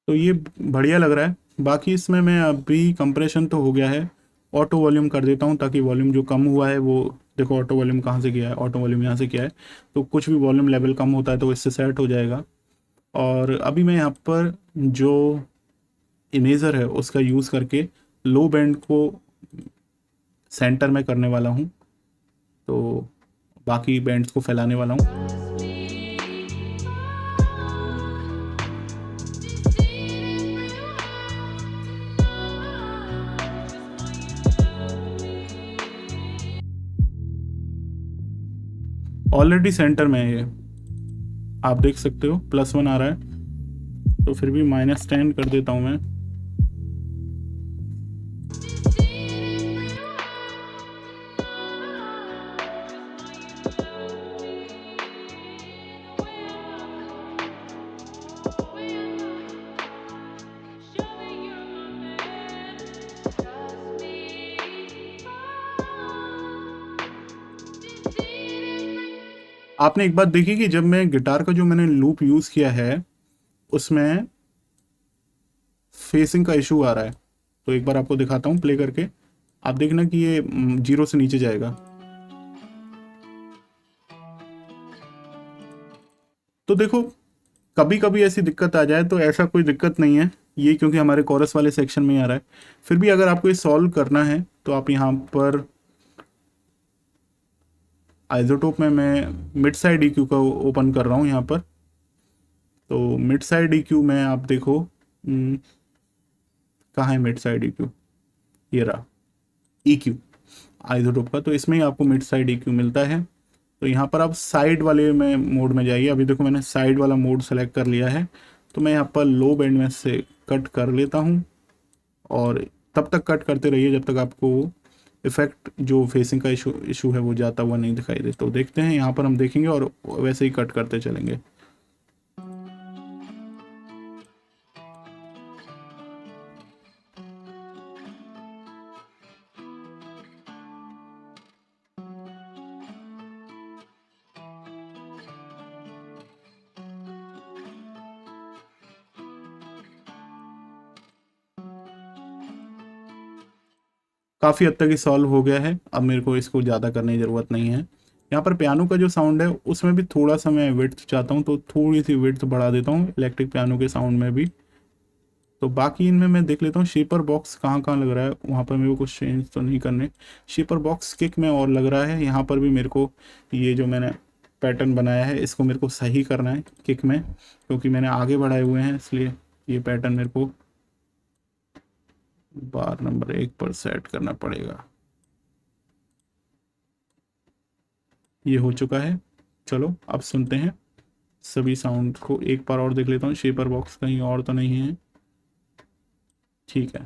C: तो ये बढ़िया लग रहा है। बाकी इसमें मैं अभी कंप्रेशन तो हो गया है, ऑटो वॉल्यूम कर देता हूँ, ताकि वॉल्यूम जो कम हुआ है वो, देखो ऑटो वॉल्यूम कहाँ से किया है, ऑटो वॉल्यूम यहाँ से किया है, तो कुछ भी वॉल्यूम लेवल कम होता है तो इससे सेट हो जाएगा। और अभी मैं यहाँ पर जो इमेजर है उसका यूज़ करके लो बैंड को सेंटर में करने वाला हूँ, तो बाकी बैंड्स को फैलाने वाला हूँ। ऑलरेडी सेंटर में है ये, आप देख सकते हो +1 आ रहा है, तो फिर भी -10 कर देता हूँ मैं। आपने एक बात देखी कि जब मैं गिटार का जो मैंने लूप यूज़ किया है उसमें फेसिंग का इशू आ रहा है, तो एक बार आपको दिखाता हूँ प्ले करके, आप देखना कि ये 0 से नीचे जाएगा। तो देखो, कभी कभी ऐसी दिक्कत आ जाए, तो ऐसा कोई दिक्कत नहीं है ये, क्योंकि हमारे कोरस वाले सेक्शन में ही आ रहा है। फिर भी अगर आपको ये सॉल्व करना है तो आप यहाँ पर आइसोटोप में मैं मिड साइड EQ का ओपन कर रहा हूँ यहाँ पर। तो मिड साइड EQ में आप देखो, कहाँ है मिड साइड EQ, ये रहा EQ आइसोटोप का, तो इसमें ही आपको मिड साइड EQ मिलता है। तो यहाँ पर आप साइड वाले में मोड में जाइए। अभी देखो मैंने साइड वाला मोड सेलेक्ट कर लिया है, तो मैं यहाँ पर लो बैंड में से कट कर लेता हूँ, और तब तक कट करते रहिए जब तक आपको इफेक्ट जो फेसिंग का इशू है वो जाता हुआ नहीं दिखाई दे। तो देखते हैं, यहाँ पर हम देखेंगे और वैसे ही कट करते चलेंगे। काफ़ी हद तक ये सॉल्व हो गया है, अब मेरे को इसको ज़्यादा करने की ज़रूरत नहीं है। यहाँ पर पियानो का जो साउंड है उसमें भी थोड़ा सा मैं विड्थ चाहता हूँ, तो थोड़ी सी विड्थ बढ़ा देता हूँ इलेक्ट्रिक पियानो के साउंड में भी। तो बाकी इनमें मैं देख लेता हूँ शेपर बॉक्स कहाँ कहाँ लग रहा है, वहाँ पर मेरे को कुछ चेंज तो नहीं करने। शेपर बॉक्स किक में और लग रहा है, यहाँ पर भी मेरे को ये जो मैंने पैटर्न बनाया है इसको मेरे को सही करना है किक में, क्योंकि मैंने आगे बढ़ाए हुए हैं, इसलिए ये पैटर्न मेरे को बार नंबर 1 पर सेट करना पड़ेगा। ये हो चुका है। चलो अब सुनते हैं सभी साउंड को। एक बार और देख लेता हूँ शेपर बॉक्स कहीं और तो नहीं है। ठीक है।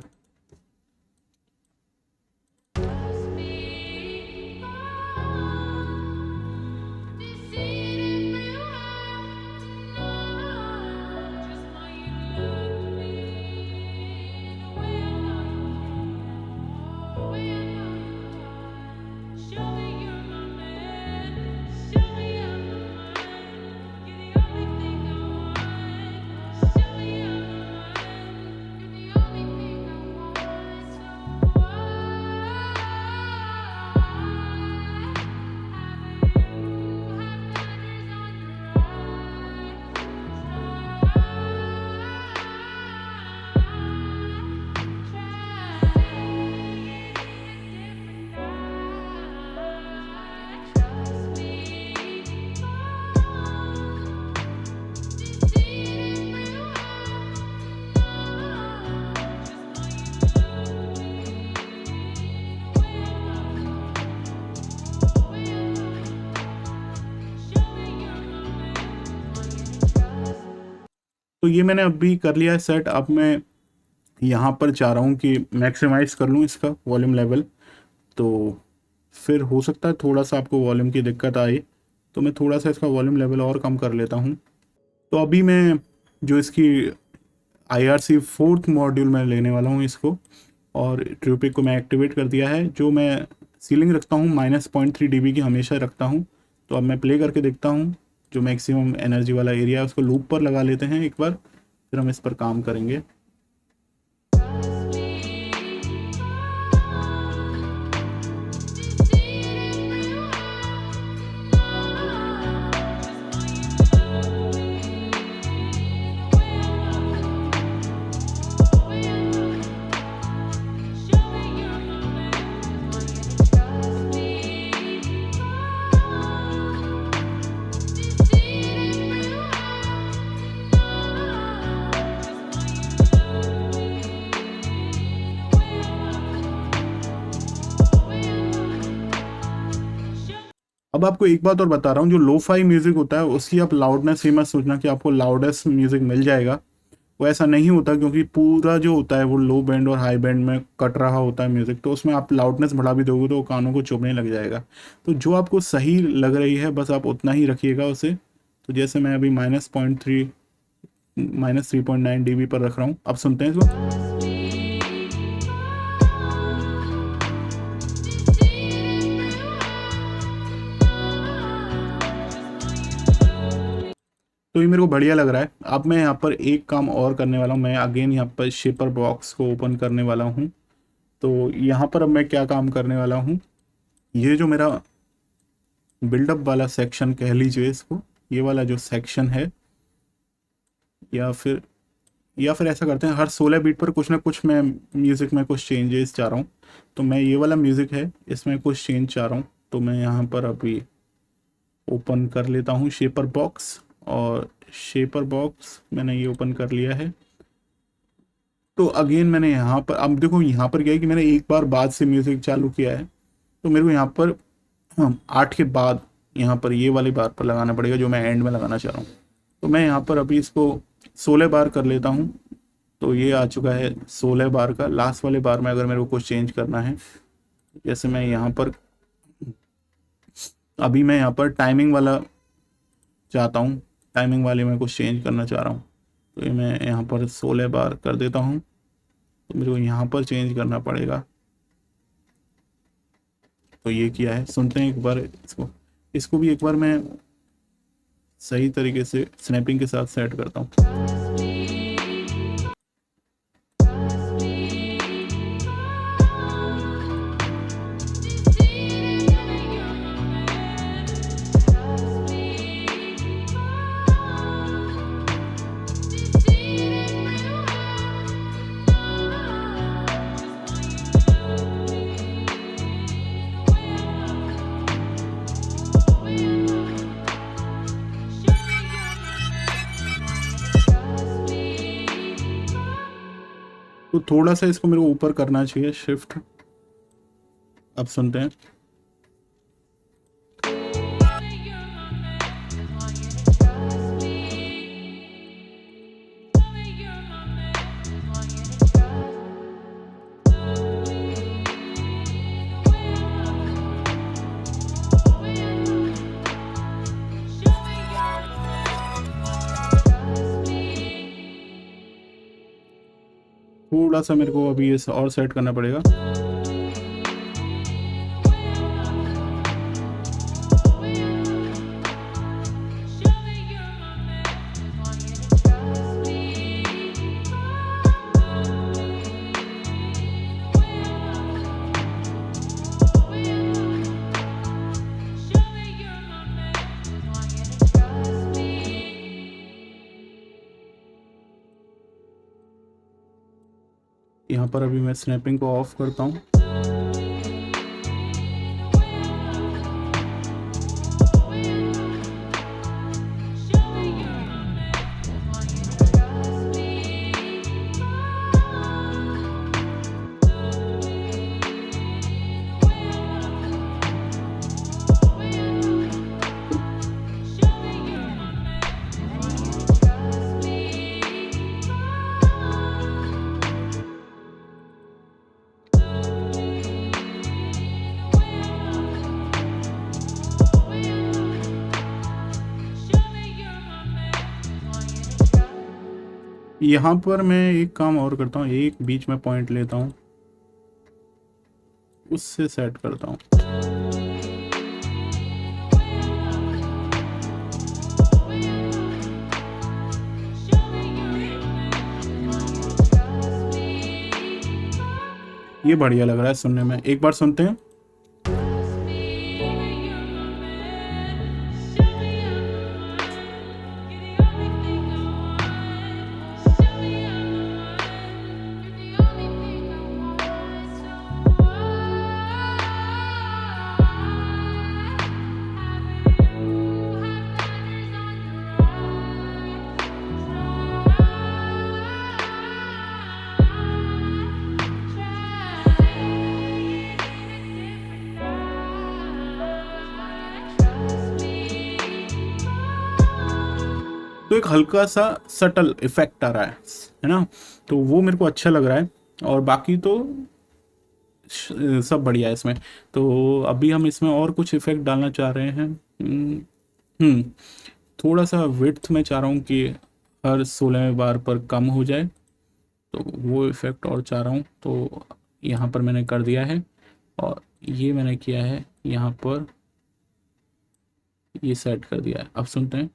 C: तो ये मैंने अभी कर लिया है सेट। अब मैं यहाँ पर चाह रहा हूँ कि मैक्सिमाइज कर लूँ इसका वॉल्यूम लेवल। तो फिर हो सकता है थोड़ा सा आपको वॉल्यूम की दिक्कत आए, तो मैं थोड़ा सा इसका वॉल्यूम लेवल और कम कर लेता हूँ। तो अभी मैं जो इसकी IRC फोर्थ मॉड्यूल में लेने वाला हूँ इसको, और ट्रूपिक को मैं एक्टिवेट कर दिया है। जो मैं सीलिंग रखता हूँ -0.3 dB की हमेशा रखता हूँ। तो अब मैं प्ले करके देखता हूँ। जो मैक्सिमम एनर्जी वाला एरिया है उसको लूप पर लगा लेते हैं एक बार, फिर हम इस पर काम करेंगे। अब आपको एक बात और बता रहा हूँ, जो लो फाई म्यूज़िक होता है उसकी आप लाउडनेस ही मत सोचना कि आपको लाउडेस्ट म्यूज़िक मिल जाएगा। वो ऐसा नहीं होता, क्योंकि पूरा जो होता है वो लो बैंड और हाई बैंड में कट रहा होता है म्यूज़िक। तो उसमें आप लाउडनेस बढ़ा भी दोगे तो वो कानों को चुभने लग जाएगा। तो जो आपको सही लग रही है बस आप उतना ही रखिएगा उसे। तो जैसे मैं अभी -3.9 dB पर रख रहा हूँ। अब सुनते हैं इसको। तो ये मेरे को बढ़िया लग रहा है। अब मैं यहाँ पर एक काम और करने वाला हूँ। मैं अगेन यहाँ पर शेपर बॉक्स को ओपन करने वाला हूँ। तो यहाँ पर अब मैं क्या काम करने वाला हूँ, ये जो मेरा बिल्डअप वाला सेक्शन कह लीजिए इसको, ये वाला जो सेक्शन है, या फिर ऐसा करते हैं हर 16 बीट पर कुछ ना कुछ मैं म्यूज़िक में कुछ चेंजेस चाह रहा हूँ। तो मैं ये वाला म्यूज़िक है इसमें कुछ चेंज चाह रहा हूँ। तो मैं यहाँ पर अभी ओपन कर लेता हूँ शेपर बॉक्स, और शेपर बॉक्स मैंने ये ओपन कर लिया है। तो अगेन मैंने यहाँ पर, अब देखो यहाँ पर क्या है कि मैंने एक बार बाद से म्यूज़िक चालू किया है। तो मेरे को यहाँ पर 8 के बाद यहाँ पर ये वाली बार पर लगाना पड़ेगा जो मैं एंड में लगाना चाह रहा हूँ। तो मैं यहाँ पर अभी इसको 16 बार कर लेता हूँ। तो ये आ चुका है 16 बार का। लास्ट वाले बार में अगर मेरे को कुछ चेंज करना है, जैसे मैं यहाँ पर अभी मैं यहाँ पर टाइमिंग वाला चाहता हूँ, टाइमिंग वाले में कुछ चेंज करना चाह रहा हूँ। तो ये मैं यहाँ पर 16 बार कर देता हूँ। तो मेरे को यहाँ पर चेंज करना पड़ेगा। तो ये किया है, सुनते हैं एक बार इसको भी एक बार मैं सही तरीके से स्नैपिंग के साथ सेट करता हूँ। तो थोड़ा सा इसको मेरे को ऊपर करना चाहिए शिफ्ट। अब सुनते हैं। थोड़ा सा मेरे को अभी इस और सेट करना पड़ेगा। यहाँ पर अभी मैं स्नैपिंग को ऑफ करता हूँ। यहाँ पर मैं एक काम और करता हूँ, एक बीच में पॉइंट लेता हूँ, उससे सेट करता हूँ। ये बढ़िया लग रहा है सुनने में, एक बार सुनते हैं। तो एक हल्का सा सटल इफेक्ट आ रहा है ना, तो वो मेरे को अच्छा लग रहा है। और बाकी तो सब बढ़िया है इसमें। तो अभी हम इसमें और कुछ इफेक्ट डालना चाह रहे हैं। हम्म थोड़ा सा विड्थ में चाह रहा हूँ कि हर 16वें बार पर कम हो जाए, तो वो इफेक्ट और चाह रहा हूँ। तो यहाँ पर मैंने कर दिया है, और ये मैंने किया है यहाँ पर, ये सेट कर दिया है। अब सुनते हैं।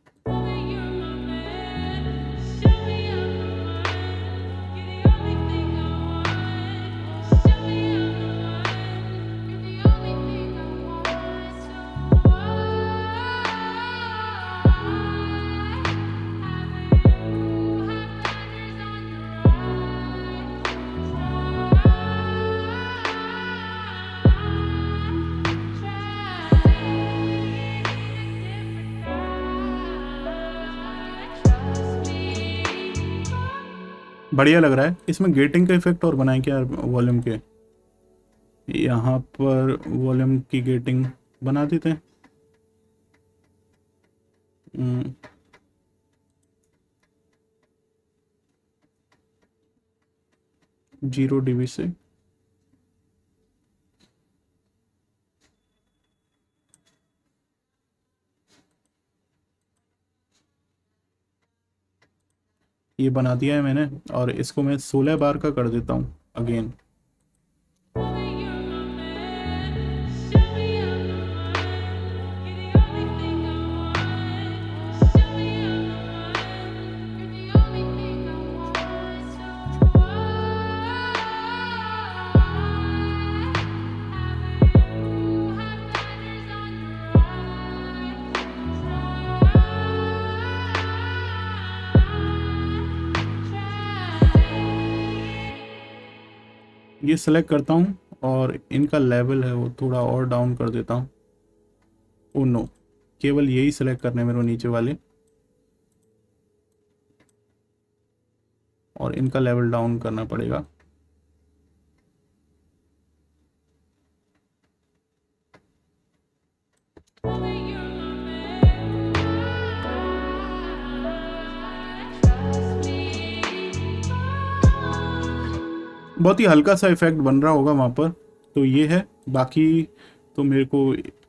C: बढ़िया लग रहा है। इसमें गेटिंग का इफेक्ट और बनाए क्या वॉल्यूम के, यहाँ पर वॉल्यूम की गेटिंग बना देते हैं। 0 dB से। ये बना दिया है मैंने, और इसको मैं 16 बार का कर देता हूँ अगेन। ये सेलेक्ट करता हूँ, और इनका लेवल है वो थोड़ा और डाउन कर देता हूँ। ओ नो, केवल यही सेलेक्ट करने मेरे को नीचे वाले, और इनका लेवल डाउन करना पड़ेगा। बहुत ही हल्का सा इफेक्ट बन रहा होगा वहाँ पर। तो ये है, बाकी तो मेरे को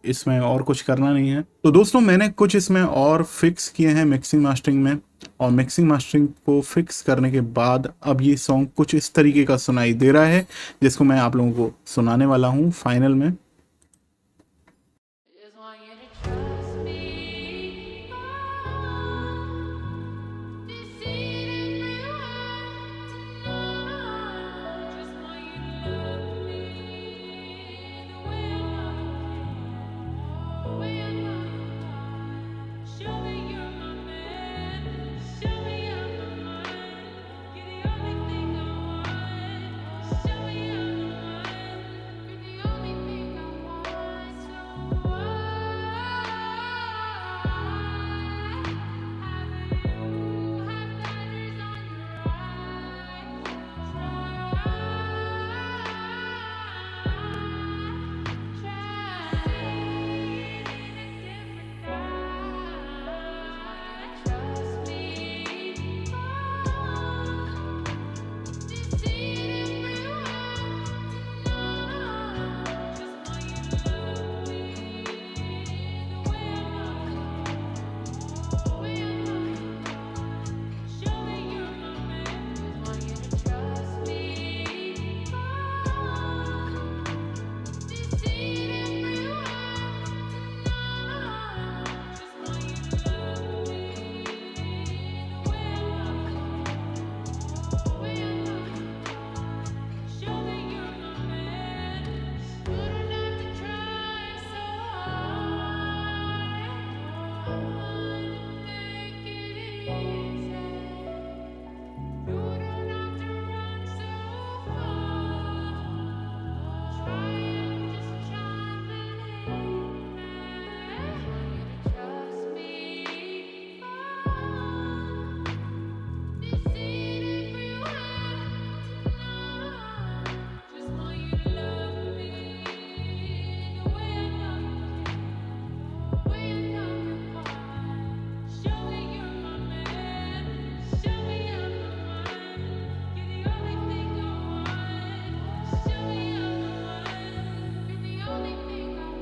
C: इसमें और कुछ करना नहीं है। तो दोस्तों मैंने कुछ इसमें और फिक्स किए हैं मिक्सिंग मास्टरिंग में, और मिक्सिंग मास्टरिंग को फिक्स करने के बाद अब ये सॉन्ग कुछ इस तरीके का सुनाई दे रहा है, जिसको मैं आप लोगों को सुनाने वाला हूँ फाइनल में।
B: Just want you to trust me. Deceive everyone tonight. Just want you to love me the way I know you can, the way I know you want. Show me you're my man. Show me I'm the one. You're the only thing I want. Show me I'm the one. You're the only thing I want. So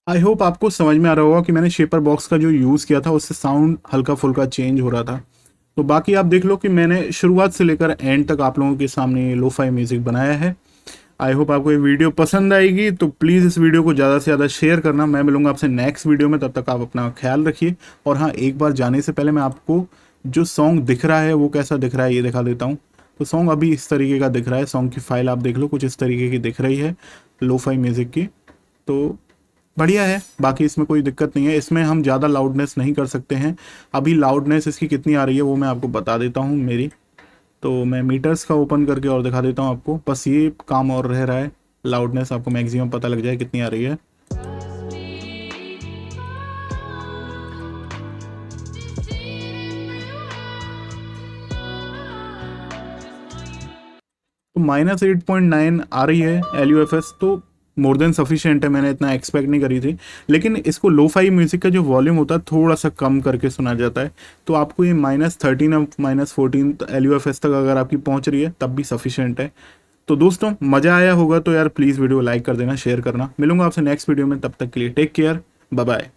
C: I hope आपको समझ में आ रहा होगा कि मैंने शेपर बॉक्स का जो यूज़ किया था उससे साउंड हल्का फुल्का चेंज हो रहा था। तो बाकी आप देख लो कि मैंने शुरुआत से लेकर एंड तक आप लोगों के सामने ये लोफाई म्यूज़िक बनाया है। आई होप आपको ये वीडियो पसंद आएगी, तो प्लीज़ इस वीडियो को ज़्यादा से ज़्यादा शेयर करना। मैं मिलूंगा आपसे नेक्स्ट वीडियो में, तब तक आप अपना ख्याल रखिए। और हाँ, एक बार जाने से पहले मैं आपको जो सॉन्ग दिख रहा है वो कैसा दिख रहा है ये दिखा देता हूँ। तो सॉन्ग अभी इस तरीके का दिख रहा है, सॉन्ग की फाइल आप देख लो कुछ इस तरीके की दिख रही है लोफाई म्यूज़िक की। तो बढ़िया है, बाकी इसमें कोई दिक्कत नहीं है। इसमें हम ज़्यादा लाउडनेस नहीं कर सकते हैं। अभी लाउडनेस इसकी कितनी आ रही है वो मैं आपको बता देता हूँ मेरी। तो मैं मीटर्स का ओपन करके और दिखा देता हूँ आपको, बस ये काम और रह रहा है। लाउडनेस आपको मैक्सिमम पता लग जाए कितनी आ रही है। तो -8.9 आ रही है LUFS, तो मोर देन सफिशिएंट है। मैंने इतना एक्सपेक्ट नहीं करी थी, लेकिन इसको लोफाई म्यूजिक का जो वॉल्यूम होता है थोड़ा सा कम करके सुना जाता है। तो आपको ये -13 और -14 LUFS तक अगर आपकी पहुंच रही है तब भी सफिशिएंट है। तो दोस्तों मज़ा आया होगा तो यार प्लीज़ वीडियो लाइक कर देना, शेयर करना। मिलूंगा आपसे नेक्स्ट वीडियो में, तब तक के लिए टेक केयर, बाय बाय।